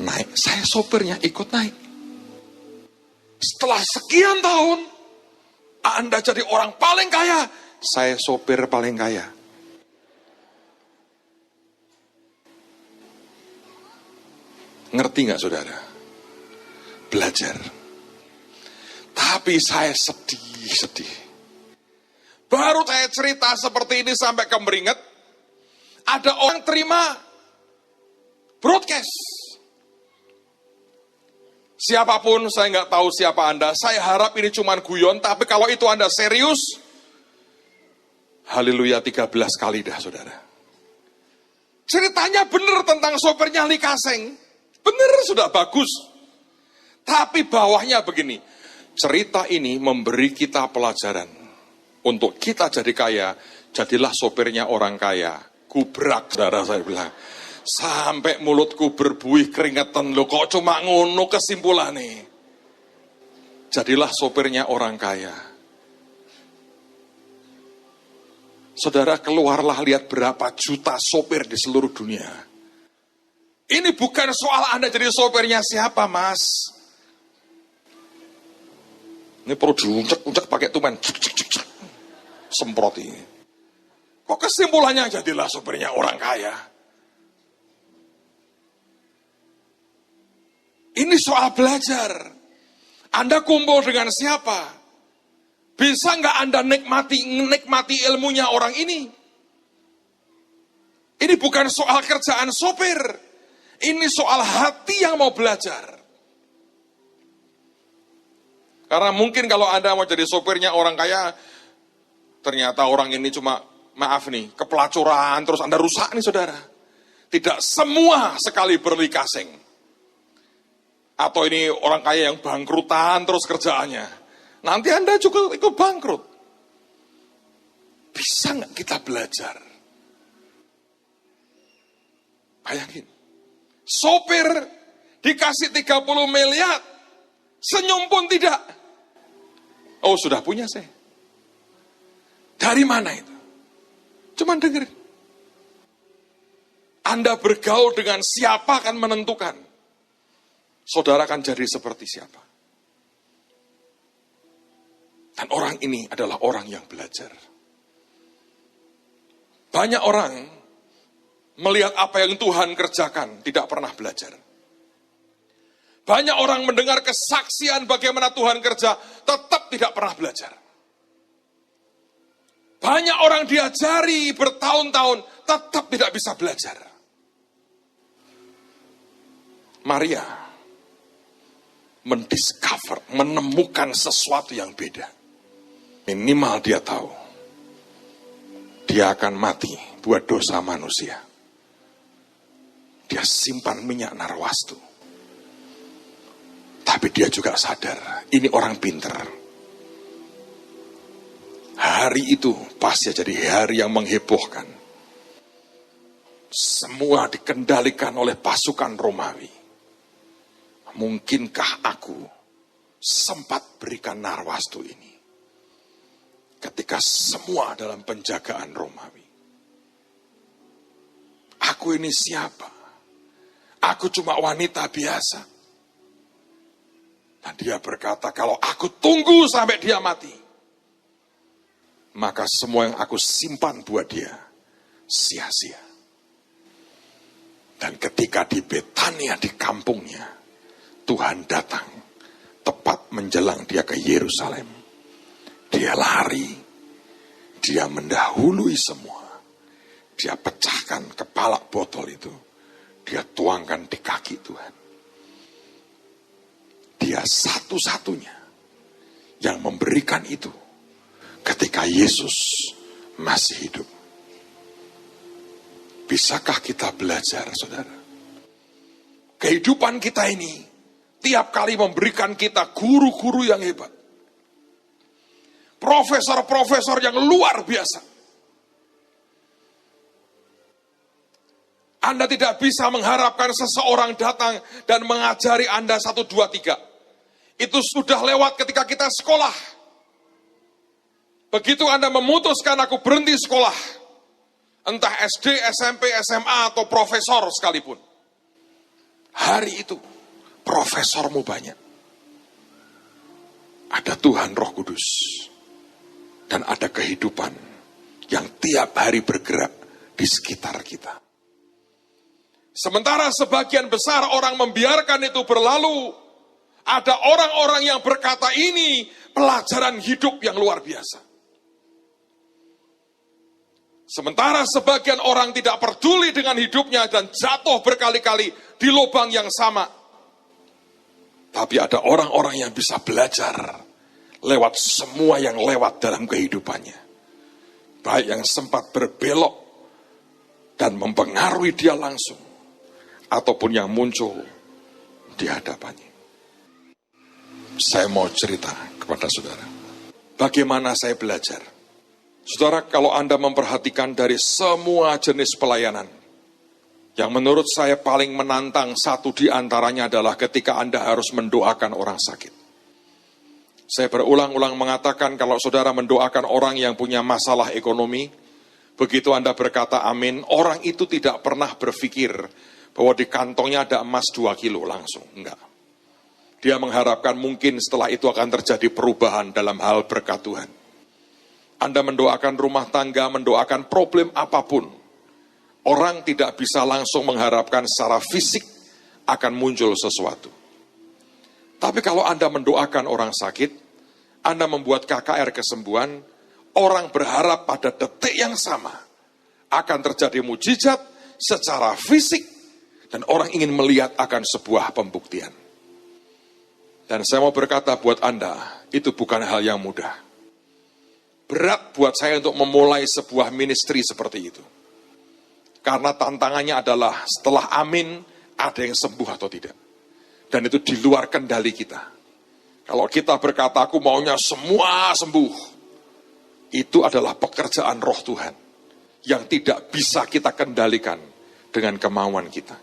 Naik, saya sopirnya ikut naik. Setelah sekian tahun, Anda jadi orang paling kaya, saya sopir paling kaya. Ngerti nggak saudara? Belajar. Tapi saya sedih. Baru saya cerita seperti ini sampai kemeringet, ada orang terima broadcast. Siapapun, saya nggak tahu siapa Anda, saya harap ini cuma guyon, tapi kalau itu Anda serius, Haleluya 13 kali dah saudara. Ceritanya benar tentang sopirnya Li Ka-seng. Benar sudah bagus. Tapi bawahnya begini. Cerita ini memberi kita pelajaran. Untuk kita jadi kaya, jadilah sopirnya orang kaya. Gubrak, saudara saya bilang. Sampai mulutku berbuih keringetan. Loh kok cuma ngono kesimpulannya. Jadilah sopirnya orang kaya. Saudara keluarlah lihat berapa juta sopir di seluruh dunia. Ini bukan soal Anda jadi sopirnya siapa, Mas. Ini perlu diuncek-uncek pakai tumen. Semprot ini. Kok kesimpulannya jadilah sopirnya orang kaya? Ini soal belajar. Anda kumpul dengan siapa? Bisa nggak Anda nikmati ilmunya orang ini? Ini bukan soal kerjaan sopir. Ini soal hati yang mau belajar. Karena mungkin kalau Anda mau jadi sopirnya orang kaya, ternyata orang ini cuma, maaf nih, kepelacuran, terus Anda rusak nih saudara. Tidak semua sekali Li Ka-seng. Atau ini orang kaya yang bangkrutan terus kerjaannya. Nanti Anda juga ikut bangkrut. Bisa nggak kita belajar? Bayangin. Sopir dikasih 30 miliar. Senyum pun tidak. Oh sudah punya saya. Dari mana itu? Cuman dengerin. Anda bergaul dengan siapa akan menentukan. Saudara akan jadi seperti siapa. Dan orang ini adalah orang yang belajar. Banyak orang melihat apa yang Tuhan kerjakan, tidak pernah belajar. Banyak orang mendengar kesaksian bagaimana Tuhan kerja, tetap tidak pernah belajar. Banyak orang diajari bertahun-tahun, tetap tidak bisa belajar. Maria menemukan sesuatu yang beda. Minimal dia tahu, dia akan mati buat dosa manusia. Dia simpan minyak narwastu. Tapi dia juga sadar, ini orang pinter. Hari itu pasti jadi hari yang menghebohkan. Semua dikendalikan oleh pasukan Romawi. Mungkinkah aku sempat berikan narwastu ini? Ketika semua dalam penjagaan Romawi. Aku ini siapa? Aku cuma wanita biasa. Dan dia berkata, kalau aku tunggu sampai dia mati, maka semua yang aku simpan buat dia, sia-sia. Dan ketika di Betania, di kampungnya, Tuhan datang, tepat menjelang dia ke Yerusalem. Dia lari, dia mendahului semua. Dia pecahkan kepala botol itu, dia tuangkan di kaki Tuhan. Dia satu-satunya yang memberikan itu ketika Yesus masih hidup. Bisakah kita belajar, saudara? Kehidupan kita ini tiap kali memberikan kita guru-guru yang hebat. Profesor-profesor yang luar biasa. Anda tidak bisa mengharapkan seseorang datang dan mengajari Anda 1, 2, 3. Itu sudah lewat ketika kita sekolah. Begitu Anda memutuskan aku berhenti sekolah. Entah SD, SMP, SMA, atau profesor sekalipun. Hari itu, profesormu banyak. Ada Tuhan Roh Kudus. Dan ada kehidupan yang tiap hari bergerak di sekitar kita. Sementara sebagian besar orang membiarkan itu berlalu, ada orang-orang yang berkata ini pelajaran hidup yang luar biasa. Sementara sebagian orang tidak peduli dengan hidupnya dan jatuh berkali-kali di lubang yang sama. Tapi ada orang-orang yang bisa belajar lewat semua yang lewat dalam kehidupannya. baik yang sempat berbelok dan mempengaruhi dia langsung, ataupun yang muncul di hadapannya. Saya mau cerita kepada saudara, bagaimana saya belajar. Saudara, kalau Anda memperhatikan dari semua jenis pelayanan, yang menurut saya paling menantang satu di antaranya adalah ketika Anda harus mendoakan orang sakit. Saya berulang-ulang mengatakan kalau saudara mendoakan orang yang punya masalah ekonomi, begitu Anda berkata amin, orang itu tidak pernah berpikir bahwa di kantongnya ada emas 2 kilo langsung, enggak. Dia mengharapkan mungkin setelah itu akan terjadi perubahan dalam hal berkat Tuhan. Anda mendoakan rumah tangga, mendoakan problem apapun, orang tidak bisa langsung mengharapkan secara fisik akan muncul sesuatu. Tapi kalau Anda mendoakan orang sakit, Anda membuat KKR kesembuhan, orang berharap pada detik yang sama akan terjadi mujizat secara fisik, dan orang ingin melihat akan sebuah pembuktian. Dan saya mau berkata buat Anda, itu bukan hal yang mudah. Berat buat saya untuk memulai sebuah ministry seperti itu. Karena tantangannya adalah setelah amin, ada yang sembuh atau tidak. Dan itu di luar kendali kita. Kalau kita berkata, aku maunya semua sembuh, itu adalah pekerjaan roh Tuhan, yang tidak bisa kita kendalikan dengan kemauan kita.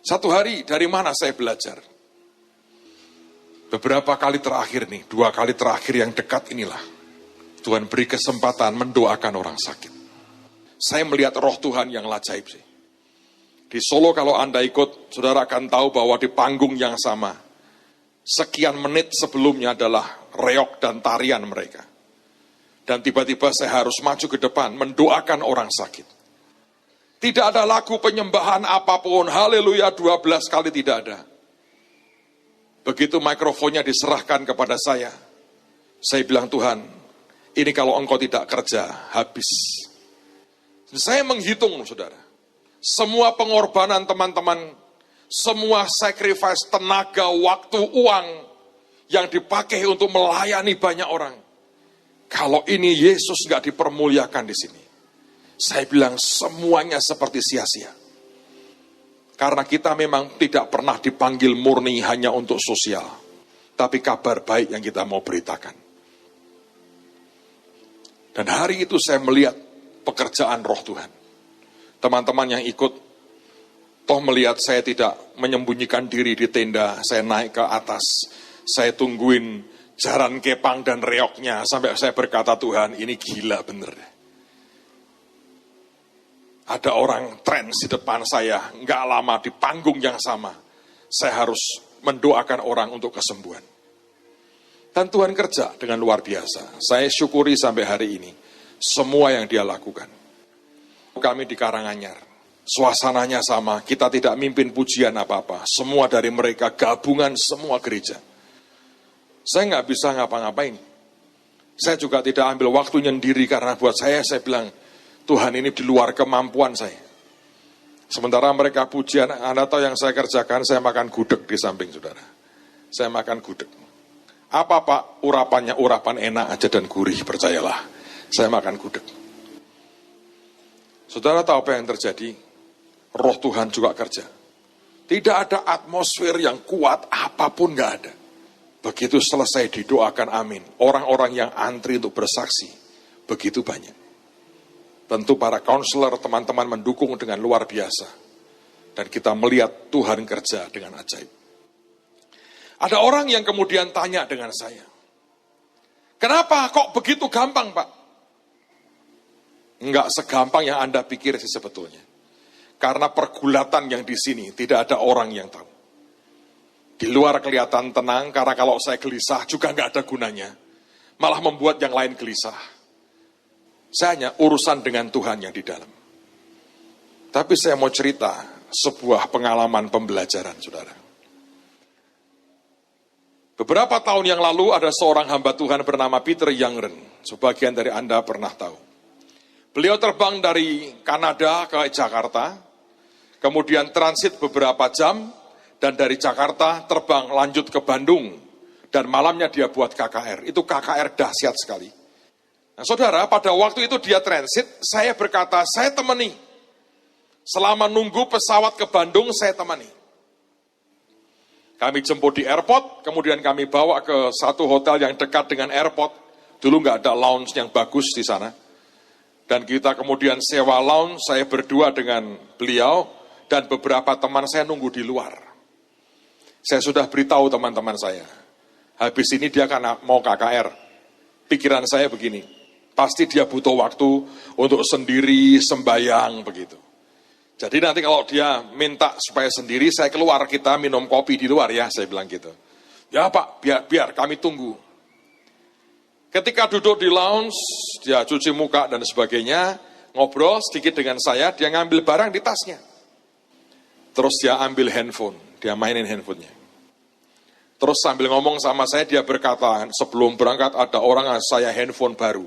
Satu hari, dari mana saya belajar? Beberapa kali terakhir nih, 2 kali terakhir yang dekat inilah, Tuhan beri kesempatan mendoakan orang sakit. Saya melihat roh Tuhan yang ajaib sih. Di Solo kalau Anda ikut, saudara akan tahu bahwa di panggung yang sama, sekian menit sebelumnya adalah reog dan tarian mereka. Dan tiba-tiba saya harus maju ke depan, mendoakan orang sakit. Tidak ada lagu penyembahan apapun, haleluya 12 kali tidak ada. Begitu mikrofonnya diserahkan kepada saya bilang, Tuhan, ini kalau engkau tidak kerja, habis. Saya menghitung, saudara, semua pengorbanan teman-teman, semua sacrifice tenaga, waktu, uang yang dipakai untuk melayani banyak orang. Kalau ini Yesus nggak dipermuliakan di sini, saya bilang semuanya seperti sia-sia. Karena kita memang tidak pernah dipanggil murni hanya untuk sosial, tapi kabar baik yang kita mau beritakan. Dan hari itu saya melihat pekerjaan roh Tuhan. Teman-teman yang ikut, toh melihat saya tidak menyembunyikan diri di tenda, saya naik ke atas, saya tungguin jaran kepang dan reoknya, sampai saya berkata, Tuhan ini gila bener. Ada orang trans di depan saya, nggak lama di panggung yang sama, saya harus mendoakan orang untuk kesembuhan. Dan Tuhan kerja dengan luar biasa. Saya syukuri sampai hari ini, semua yang dia lakukan. Kami di Karanganyar, suasananya sama, kita tidak mimpin pujian apa-apa, semua dari mereka gabungan semua gereja. Saya nggak bisa ngapa-ngapain. Saya juga tidak ambil waktu nyendiri, karena buat saya bilang, Tuhan ini di luar kemampuan saya. Sementara mereka pujian, Anda tahu yang saya kerjakan, saya makan gudeg di samping saudara. Saya makan gudeg. Apa Pak? Urapannya urapan enak aja dan gurih, percayalah. Saya makan gudeg. Saudara tahu apa yang terjadi? Roh Tuhan juga kerja. Tidak ada atmosfer yang kuat, apapun nggak ada. Begitu selesai didoakan amin, orang-orang yang antri untuk bersaksi, begitu banyak. Tentu para konselor, teman-teman mendukung dengan luar biasa. Dan kita melihat Tuhan kerja dengan ajaib. Ada orang yang kemudian tanya dengan saya, kenapa kok begitu gampang Pak? Enggak segampang yang Anda pikir sih sebetulnya. Karena pergulatan yang di sini tidak ada orang yang tahu. Di luar kelihatan tenang, karena kalau saya gelisah juga nggak ada gunanya. Malah membuat yang lain gelisah. Saya hanya urusan dengan Tuhan yang di dalam. Tapi saya mau cerita sebuah pengalaman pembelajaran, saudara. Beberapa tahun yang lalu ada seorang hamba Tuhan bernama Peter Youngren. Sebagian dari Anda pernah tahu. Beliau terbang dari Kanada ke Jakarta, kemudian transit beberapa jam, dan dari Jakarta terbang lanjut ke Bandung, dan malamnya dia buat KKR. Itu KKR dahsyat sekali. Nah, saudara, pada waktu itu dia transit, saya berkata, saya temani. Selama nunggu pesawat ke Bandung, saya temani. Kami jemput di airport, kemudian kami bawa ke satu hotel yang dekat dengan airport. Dulu nggak ada lounge yang bagus di sana. Dan kita kemudian sewa lounge, saya berdua dengan beliau, dan beberapa teman saya nunggu di luar. Saya sudah beritahu teman-teman saya, habis ini dia akan mau KKR. Pikiran saya begini, pasti dia butuh waktu untuk sendiri, sembayang, begitu. Jadi nanti kalau dia minta supaya sendiri, saya keluar, kita minum kopi di luar ya, saya bilang gitu. Ya Pak, biar kami tunggu. Ketika duduk di lounge, dia cuci muka dan sebagainya, ngobrol sedikit dengan saya, dia ngambil barang di tasnya. Terus dia ambil handphone, dia mainin handphonenya. Terus sambil ngomong sama saya, dia berkata, sebelum berangkat ada orang ngasih saya handphone baru.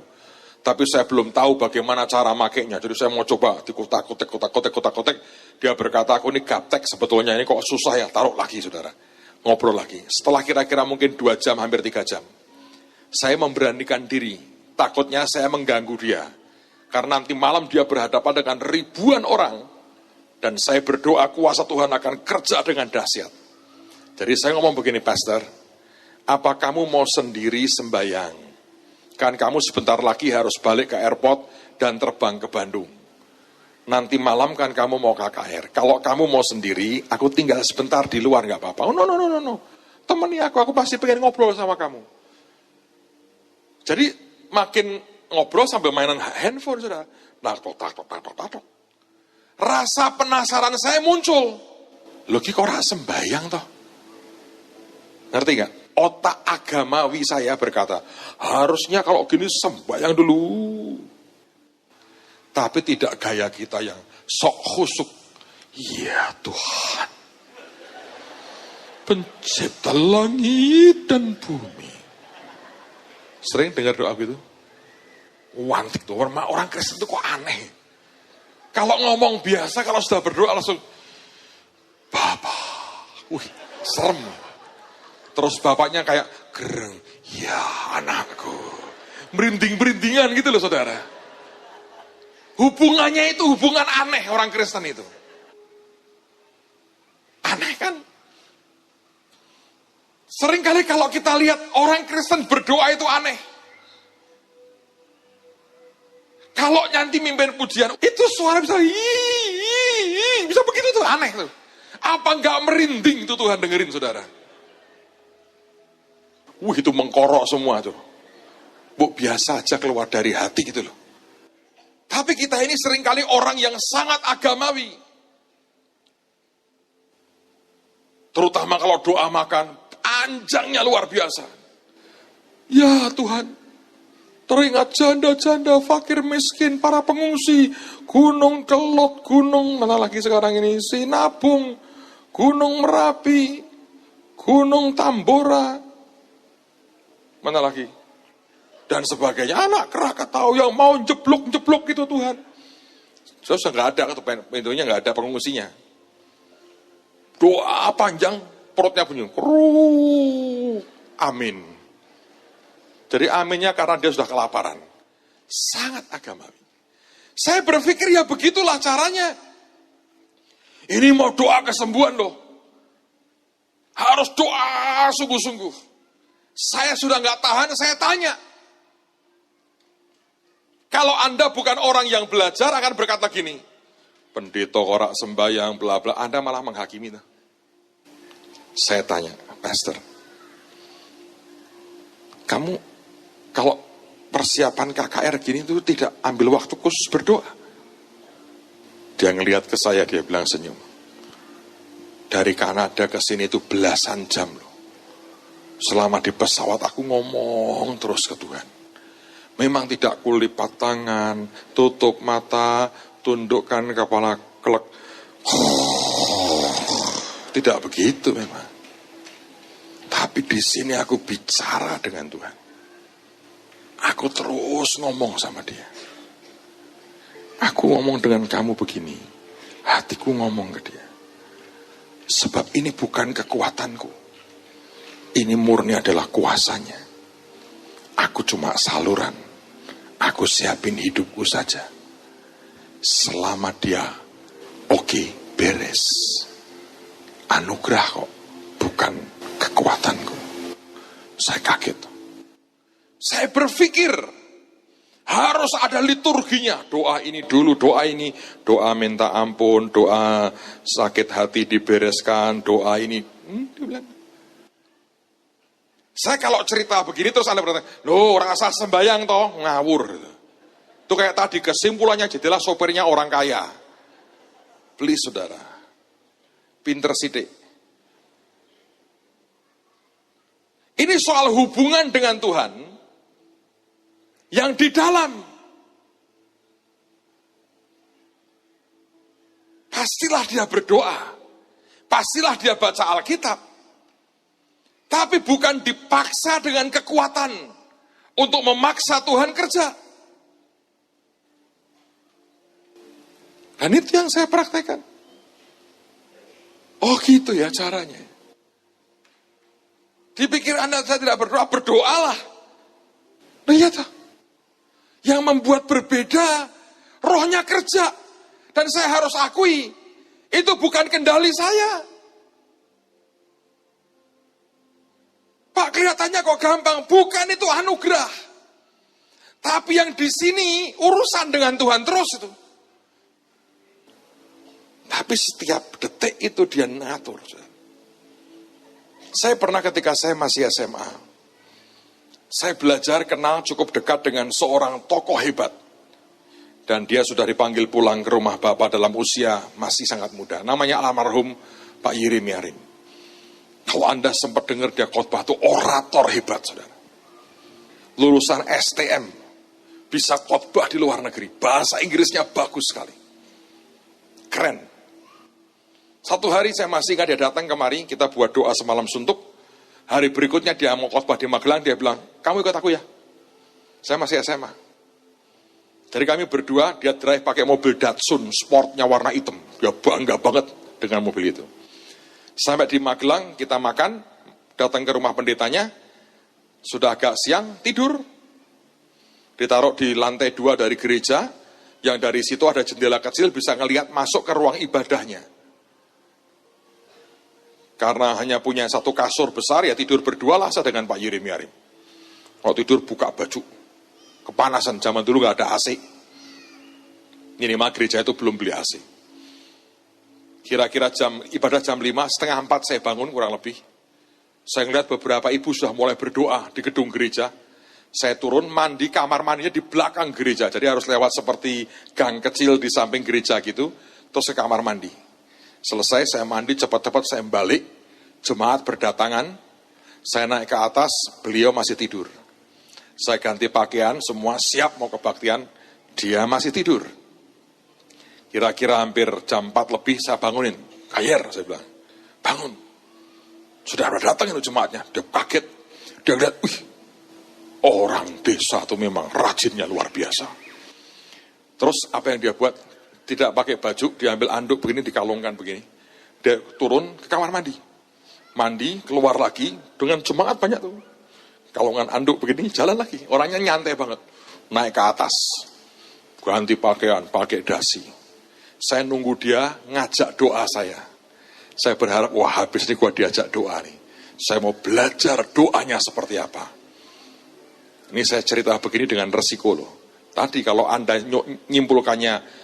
Tapi saya belum tahu bagaimana cara makainya, jadi saya mau coba dikotak-kotak. Dia berkata, aku ini gaptek sebetulnya, ini kok susah ya, taruh lagi saudara. Ngobrol lagi. Setelah kira-kira mungkin 2 jam, hampir 3 jam. Saya memberanikan diri, takutnya saya mengganggu dia. Karena nanti malam dia berhadapan dengan ribuan orang, dan saya berdoa kuasa Tuhan akan kerja dengan dahsyat. Jadi saya ngomong begini, Pastor, apa kamu mau sendiri sembayang? Kan kamu sebentar lagi harus balik ke airport dan terbang ke Bandung. Nanti malam kan kamu mau KKR. Kalau kamu mau sendiri, aku tinggal sebentar di luar, nggak apa-apa. Oh, no. Temani aku pasti pengen ngobrol sama kamu. Jadi makin ngobrol sambil mainan handphone, saudara. Nah, tok. Rasa penasaran saya muncul. Loh, kok ora sembayang toh? Ngerti nggak? Otak agamawi saya berkata, harusnya kalau gini sembayang dulu. Tapi tidak gaya kita yang sok khusuk. Ya Tuhan, pencipta langit dan bumi. Sering dengar doa gitu? Wantik tuh, orang Kristen tuh kok aneh. Kalau ngomong biasa, kalau sudah berdoa langsung, Bapak, serem. Terus bapaknya kayak, gereng, ya anakku. Merinding-merindingan gitu loh saudara. Hubungannya itu hubungan aneh orang Kristen itu. Aneh kan? Seringkali kalau kita lihat orang Kristen berdoa itu aneh. Kalau nanti mimpin pujian, itu suara bisa bisa begitu tuh, aneh tuh. Apa nggak merinding itu Tuhan dengerin saudara? Itu mengkorok semua tuh. Biasa aja keluar dari hati gitu loh. Tapi kita ini seringkali orang yang sangat agamawi. Terutama kalau doa makan, panjangnya luar biasa. Ya Tuhan, teringat janda-janda, fakir miskin, para pengungsi, Gunung Kelot, Gunung, mana lagi sekarang ini, Sinabung, Gunung Merapi, Gunung Tambora, mana lagi, dan sebagainya. Anak Krakatau yang mau jeblok gitu Tuhan. Sudah nggak ada, pintunya nggak ada pengungsinya. Doa panjang, perutnya bunyi, amin. Jadi aminnya karena dia sudah kelaparan. Sangat agamawi. Saya berpikir ya begitulah caranya. Ini mau doa kesembuhan loh. Harus doa sungguh-sungguh. Saya sudah nggak tahan, saya tanya. Kalau Anda bukan orang yang belajar akan berkata gini, pendeta korak sembahyang, bla bla, Anda malah menghakimi. Saya tanya, Pastor, kamu kalau persiapan KKR gini tuh tidak ambil waktu khusus berdoa? Dia ngelihat ke saya, dia bilang senyum. Dari Kanada ke sini itu belasan jam loh. Selama di pesawat aku ngomong terus ke Tuhan. Memang tidak kulipat tangan, tutup mata, tundukkan kepala, kelek. Tidak begitu memang. Tapi di sini aku bicara dengan Tuhan. Aku terus ngomong sama dia. Aku ngomong dengan kamu begini. Hatiku ngomong ke dia. Sebab ini bukan kekuatanku. Ini murni adalah kuasanya. Aku cuma saluran. Aku siapin hidupku saja. Selama dia oke, beres. Anugerah kok, bukan kekuatanku. Saya kaget. Saya berpikir harus ada liturginya. Doa ini dulu, doa ini. Doa minta ampun, doa sakit hati dibereskan, doa ini. Dia bilang. Saya kalau cerita begini terus Anda berkata, loh rasa sembayang toh, ngawur. Itu kayak tadi kesimpulannya jadilah sopirnya orang kaya. Please saudara, pinter sidik. Ini soal hubungan dengan Tuhan yang di dalam. Pastilah dia berdoa, pastilah dia baca Alkitab. Tapi bukan dipaksa dengan kekuatan untuk memaksa Tuhan kerja. Dan itu yang saya praktekkan. Oh gitu ya caranya. Dipikir Anda saya tidak berdoa, berdoalah. Nah iya toh. Yang membuat berbeda, rohnya kerja. Dan saya harus akui, itu bukan kendali saya. Pak kelihatannya kok gampang, bukan itu anugerah. Tapi yang di sini urusan dengan Tuhan terus itu. Tapi setiap detik itu dia ngatur. Saya pernah ketika saya masih SMA, saya belajar kenal cukup dekat dengan seorang tokoh hebat. Dan dia sudah dipanggil pulang ke rumah Bapak dalam usia masih sangat muda. Namanya almarhum Pak Yiri Miarin. Kalau Anda sempat dengar dia khotbah itu orator hebat, saudara. Lulusan STM, bisa khotbah di luar negeri. Bahasa Inggrisnya bagus sekali. Keren. Satu hari saya masih ingat dia datang kemari, kita buat doa semalam suntuk. Hari berikutnya dia mau khotbah di Magelang, dia bilang, kamu ikut aku ya? Saya masih SMA. Jadi kami berdua, dia drive pakai mobil Datsun, sportnya warna hitam. Dia bangga banget dengan mobil itu. Sampai di Magelang, kita makan, datang ke rumah pendetanya, sudah agak siang, tidur. Ditaruh di lantai 2 dari gereja, yang dari situ ada jendela kecil, bisa ngelihat masuk ke ruang ibadahnya. Karena hanya punya satu kasur besar, ya tidur berdua lah saya dengan Pak Yiri Miarim. Kalau tidur buka baju, kepanasan, zaman dulu nggak ada AC. Minimal gereja itu belum beli AC. Kira-kira ibadah jam 5, setengah 4 saya bangun kurang lebih. Saya melihat beberapa ibu sudah mulai berdoa di gedung gereja. Saya turun, mandi, kamar mandinya di belakang gereja. Jadi harus lewat seperti gang kecil di samping gereja gitu, terus ke kamar mandi. Selesai saya mandi, cepat-cepat saya balik, jemaat berdatangan, saya naik ke atas, beliau masih tidur. Saya ganti pakaian, semua siap mau kebaktian, dia masih tidur. Kira-kira hampir jam 4 lebih saya bangunin. Kayer, saya bilang. Bangun. Sudah datang itu jemaatnya. Dia kaget. Dia lihat, wih, orang desa itu memang rajinnya luar biasa. Terus apa yang dia buat? Tidak pakai baju, dia ambil anduk begini, dikalungkan begini. Dia turun ke kamar mandi. Mandi, keluar lagi, dengan jemaat banyak tuh. Kalungan anduk begini, jalan lagi. Orangnya nyantai banget. Naik ke atas. Ganti pakaian, pakai dasi. Saya nunggu dia ngajak doa saya. Saya berharap, wah habis ini gua diajak doa nih. Saya mau belajar doanya seperti apa. Ini saya cerita begini dengan resiko loh. Tadi kalau Anda nyimpulkannya,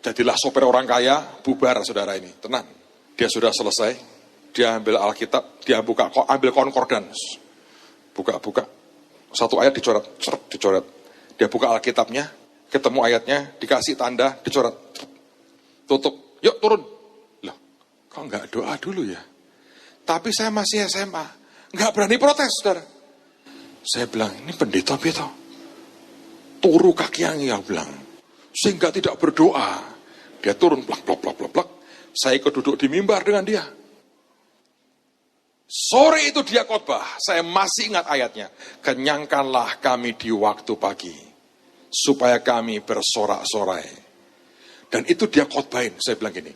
jadilah sopir orang kaya, bubar saudara ini. Tenang, dia sudah selesai. Dia ambil Alkitab, dia buka, ambil konkordans. Buka. Satu ayat dicoret. Dia buka Alkitabnya, ketemu ayatnya, dikasih tanda, dicoret. Tutup, yuk turun. Loh, kok nggak doa dulu ya? Tapi saya masih SMA, nggak berani protes, saudara. Saya bilang, ini pendeta beto. Turu kaki yang bilang, sehingga tidak berdoa. Dia turun, plak. Saya ikut duduk di mimbar dengan dia. Sore itu dia khotbah, saya masih ingat ayatnya. Kenyangkanlah kami di waktu pagi, supaya kami bersorak-sorai. Dan itu dia khotbahin, saya bilang gini,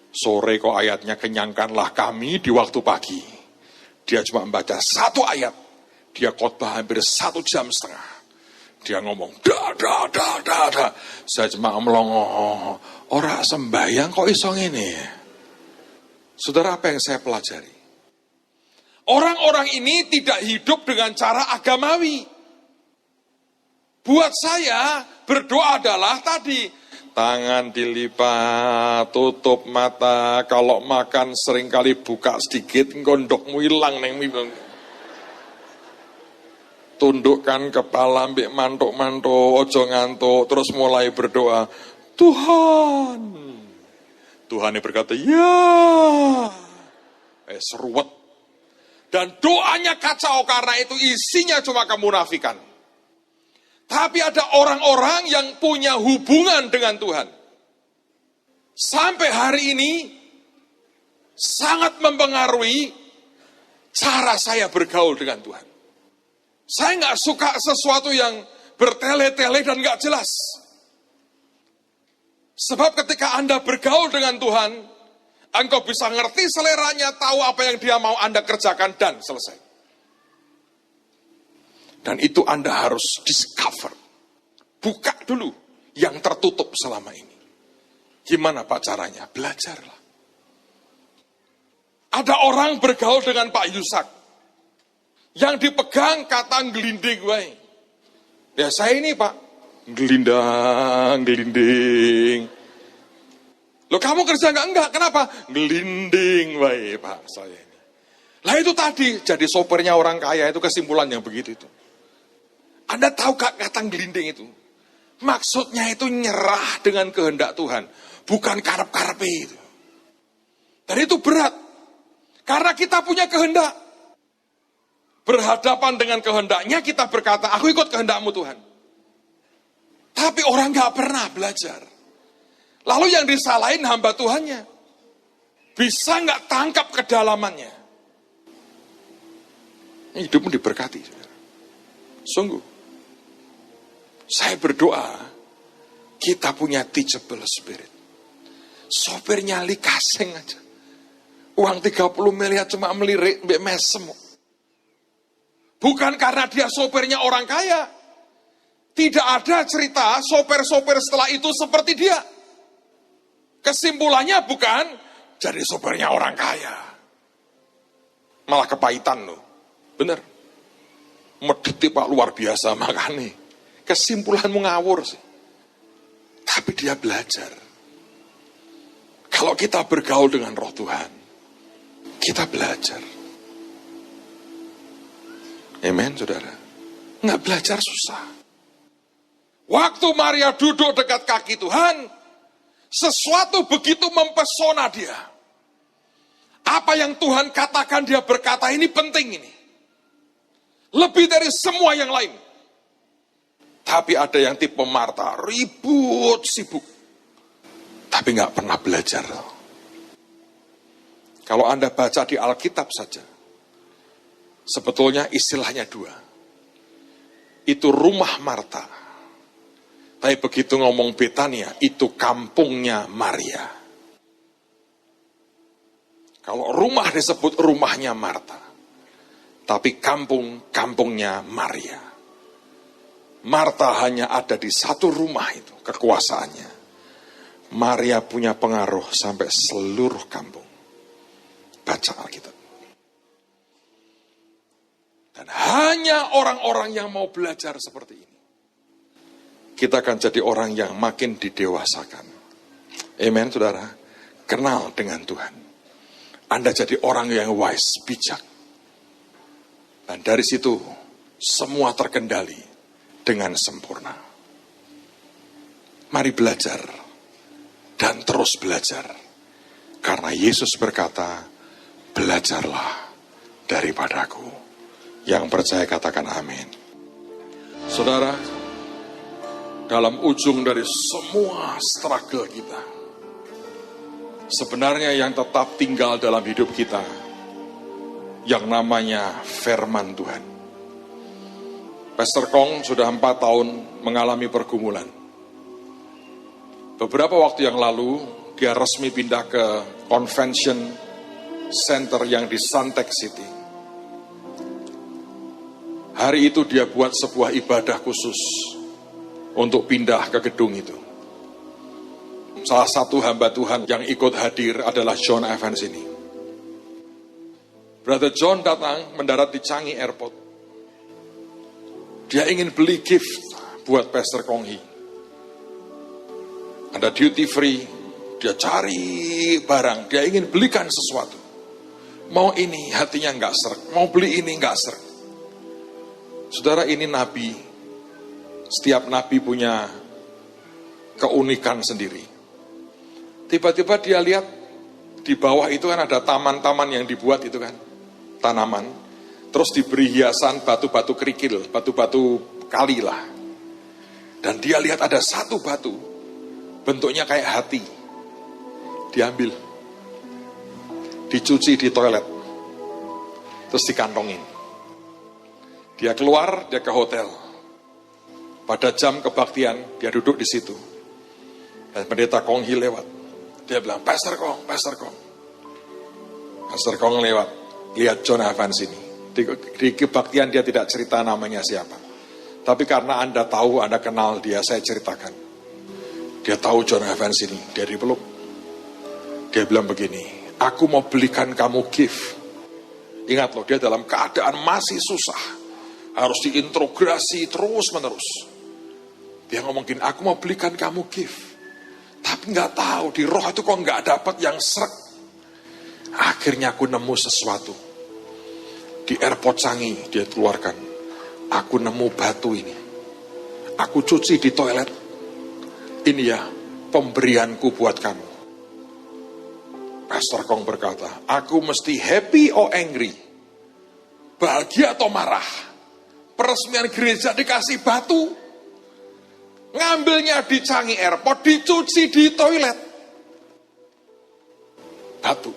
sore kok ayatnya kenyangkanlah kami di waktu pagi. Dia cuma membaca satu ayat, dia khotbah hampir 1,5 jam. Dia ngomong, dah. Saya cuma melongo, ora sembahyang kok iso ngene. Saudara, apa yang saya pelajari? Orang-orang ini tidak hidup dengan cara agamawi. Buat saya, berdoa adalah tadi, tangan dilipat, tutup mata, kalau makan seringkali buka sedikit, gondokmu hilang neng mibeng. Tundukkan kepala, ambek mantuk-mantuk, ojo ngantuk, terus mulai berdoa. Tuhan ini berkata, ya. Seruat. Dan doanya kacau karena itu isinya cuma kemunafikan. Tapi ada orang-orang yang punya hubungan dengan Tuhan. Sampai hari ini, sangat mempengaruhi cara saya bergaul dengan Tuhan. Saya nggak suka sesuatu yang bertele-tele dan nggak jelas. Sebab ketika Anda bergaul dengan Tuhan, engkau bisa ngerti seleranya, tahu apa yang dia mau Anda kerjakan, dan selesai. Dan itu Anda harus discover. Buka dulu yang tertutup selama ini. Gimana Pak caranya? Belajarlah. Ada orang bergaul dengan Pak Yusak. Yang dipegang kata ngelinding wae. Ya saya ini Pak, gelinding. Loh kamu kerja enggak? Kenapa? Gelinding wae Pak saya ini. Lah itu tadi, jadi sopirnya orang kaya itu kesimpulannya begitu itu. Anda tahu gak kata gelinding itu? Maksudnya itu nyerah dengan kehendak Tuhan. Bukan karep-karep itu. Dan itu berat. Karena kita punya kehendak. Berhadapan dengan kehendaknya kita berkata, aku ikut kehendakmu Tuhan. Tapi orang gak pernah belajar. Lalu yang disalahin hamba Tuhannya. Bisa gak tangkap kedalamannya. Hidupmu diberkati. Sungguh. Saya berdoa, kita punya teachable spirit. Sopirnya likaseng aja. Uang 30 miliar cuma melirik, mbak mesem. Bukan karena dia sopirnya orang kaya. Tidak ada cerita sopir-sopir setelah itu seperti dia. Kesimpulannya bukan jadi sopirnya orang kaya. Malah kepahitan loh. Bener. Mediti Pak luar biasa makanya. Kesimpulanmu ngawur sih. Tapi dia belajar. Kalau kita bergaul dengan roh Tuhan, kita belajar. Amen, saudara. Nggak belajar susah. Waktu Maria duduk dekat kaki Tuhan, sesuatu begitu mempesona dia. Apa yang Tuhan katakan, dia berkata, ini penting ini. Lebih dari semua yang lain. Tapi ada yang tipe Marta, ribut, sibuk. Tapi nggak pernah belajar. Kalau Anda baca di Alkitab saja, sebetulnya istilahnya dua. Itu rumah Marta. Tapi begitu ngomong Betania, itu kampungnya Maria. Kalau rumah disebut rumahnya Marta. Tapi kampungnya Maria. Marta hanya ada di satu rumah itu, kekuasaannya. Maria punya pengaruh sampai seluruh kampung. Baca Alkitab. Dan hanya orang-orang yang mau belajar seperti ini. Kita akan jadi orang yang makin didewasakan. Amen, saudara. Kenal dengan Tuhan. Anda jadi orang yang wise, bijak. Dan dari situ, semua terkendali dengan sempurna. Mari belajar. Dan terus belajar. Karena Yesus berkata, belajarlah daripadaku. Yang percaya katakan amin. Saudara, dalam ujung dari semua struggle kita, sebenarnya yang tetap tinggal dalam hidup kita, yang namanya firman Tuhan. Pastor Kong sudah 4 tahun mengalami pergumulan. Beberapa waktu yang lalu, dia resmi pindah ke convention center yang di Suntec City. Hari itu dia buat sebuah ibadah khusus untuk pindah ke gedung itu. Salah satu hamba Tuhan yang ikut hadir adalah John Evans ini. Brother John datang mendarat di Changi Airport. Dia ingin beli gift buat Pastor Kong Hee. Ada duty free, dia cari barang, dia ingin belikan sesuatu. Mau ini, hatinya nggak seret. Mau beli ini, nggak seret. Saudara, ini nabi. Setiap nabi punya keunikan sendiri. Tiba-tiba dia lihat di bawah itu kan ada taman-taman yang dibuat itu kan, tanaman. Terus diberi hiasan batu-batu kerikil, batu-batu kali lah. Dan dia lihat ada satu batu, bentuknya kayak hati. Diambil, dicuci di toilet, terus dikantongin. Dia keluar, dia ke hotel. Pada jam kebaktian, dia duduk di situ. Dan pendeta Kong Hee lewat. Dia bilang, Pastor Kong, Pastor Kong. Pastor Kong lewat, lihat John Evans ini. Di kebaktian dia tidak cerita namanya siapa. Tapi karena Anda tahu, Anda kenal dia, saya ceritakan. Dia tahu John Evans ini, dia dipeluk. Dia bilang begini, aku mau belikan kamu gift. Ingat loh, dia dalam keadaan masih susah. Harus diintrogasi terus-menerus. Dia ngomong gini, aku mau belikan kamu gift. Tapi nggak tahu, di roh itu kok nggak dapat yang srek. Akhirnya aku nemu sesuatu. Di airport Changi, dia keluarkan. Aku nemu batu ini. Aku cuci di toilet. Ini ya, pemberianku buat kamu. Pastor Kong berkata, aku mesti happy or angry? Bahagia atau marah? Peresmian gereja dikasih batu. Ngambilnya di Changi Airport, dicuci di toilet. Batu.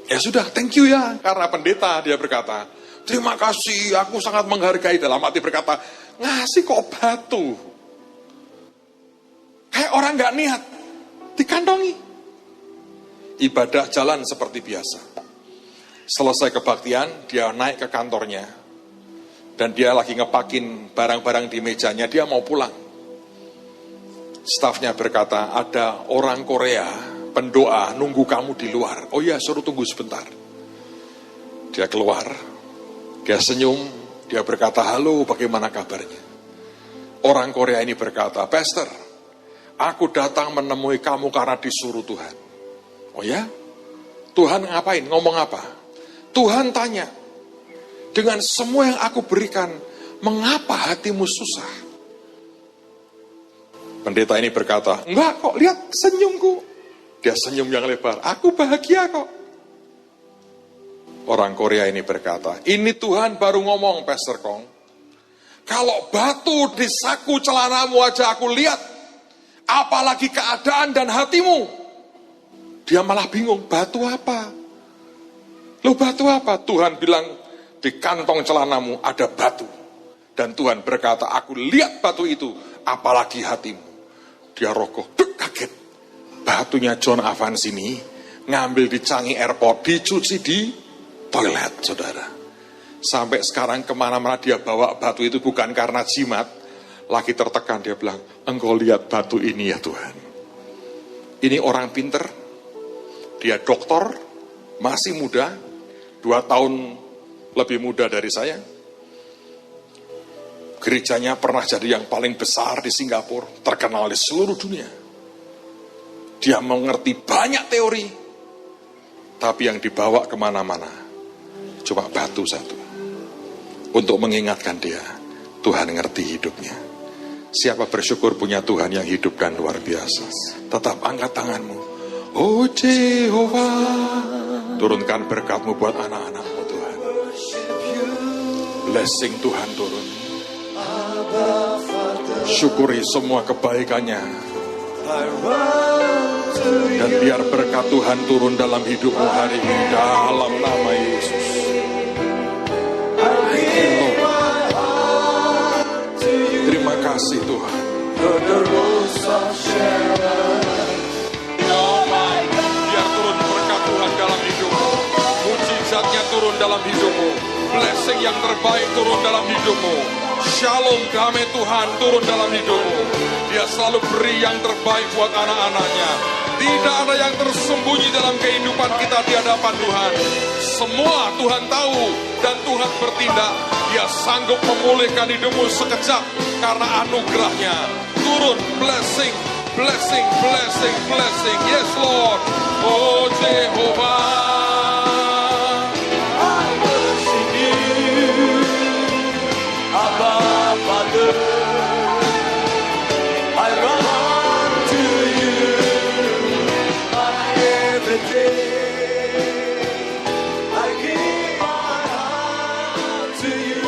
Ya sudah, thank you ya. Karena pendeta, dia berkata, terima kasih, aku sangat menghargai. Dalam hati berkata, ngasih kok batu. Kayak orang gak niat, dikantongi. Ibadah jalan seperti biasa. Selesai kebaktian, dia naik ke kantornya. Dan dia lagi ngepakin barang-barang di mejanya, dia mau pulang. Stafnya berkata, ada orang Korea, pendoa, nunggu kamu di luar. Oh ya, suruh tunggu sebentar. Dia keluar, dia senyum, dia berkata, halo, bagaimana kabarnya? Orang Korea ini berkata, Pastor, aku datang menemui kamu karena disuruh Tuhan. Oh ya? Tuhan ngapain? Ngomong apa? Tuhan tanya, dengan semua yang aku berikan, mengapa hatimu susah? Pendeta ini berkata, enggak kok, lihat senyumku. Dia senyum yang lebar, aku bahagia kok. Orang Korea ini berkata, ini Tuhan baru ngomong, Pastor Kong. Kalau batu di saku celanamu aja aku lihat, apalagi keadaan dan hatimu. Dia malah bingung, batu apa? Loh batu apa? Tuhan bilang, di kantong celanamu ada batu. Dan Tuhan berkata, aku lihat batu itu, apalagi hatimu. Dia rogoh, kaget. Batunya John Evans ini, ngambil di Changi Airport, dicuci di toilet, saudara. Sampai sekarang kemana-mana dia bawa batu itu bukan karena jimat. Lagi tertekan, dia bilang, engkau lihat batu ini ya Tuhan. Ini orang pinter, dia dokter, masih muda, 2 tahun lebih muda dari saya. Gerejanya pernah jadi yang paling besar di Singapura, terkenal di seluruh dunia. Dia mengerti banyak teori, tapi yang dibawa kemana-mana cuma batu satu. Untuk mengingatkan dia, Tuhan ngerti hidupnya. Siapa bersyukur punya Tuhan yang hidup dan luar biasa. Tetap angkat tanganmu. Oh Jehovah, turunkan berkat-Mu buat anak-anak-Mu Tuhan. Blessing Tuhan turun. Syukuri semua kebaikannya. Dan biar berkat Tuhan turun dalam hidupmu hari ini. Dalam nama Yesus. Terima kasih Tuhan. Biar turun berkat Tuhan dalam hidupmu. Mujizatnya turun dalam hidupmu. Blessing yang terbaik turun dalam hidupmu. Shalom damai Tuhan turun dalam hidupmu. Dia selalu beri yang terbaik buat anak-anaknya. Tidak ada yang tersembunyi dalam kehidupan kita di hadapan Tuhan. Semua Tuhan tahu dan Tuhan bertindak. Dia sanggup memulihkan hidupmu sekejap karena anugerahnya. Turun blessing, blessing, blessing, blessing. Yes Lord. Oh Jehovah. To you.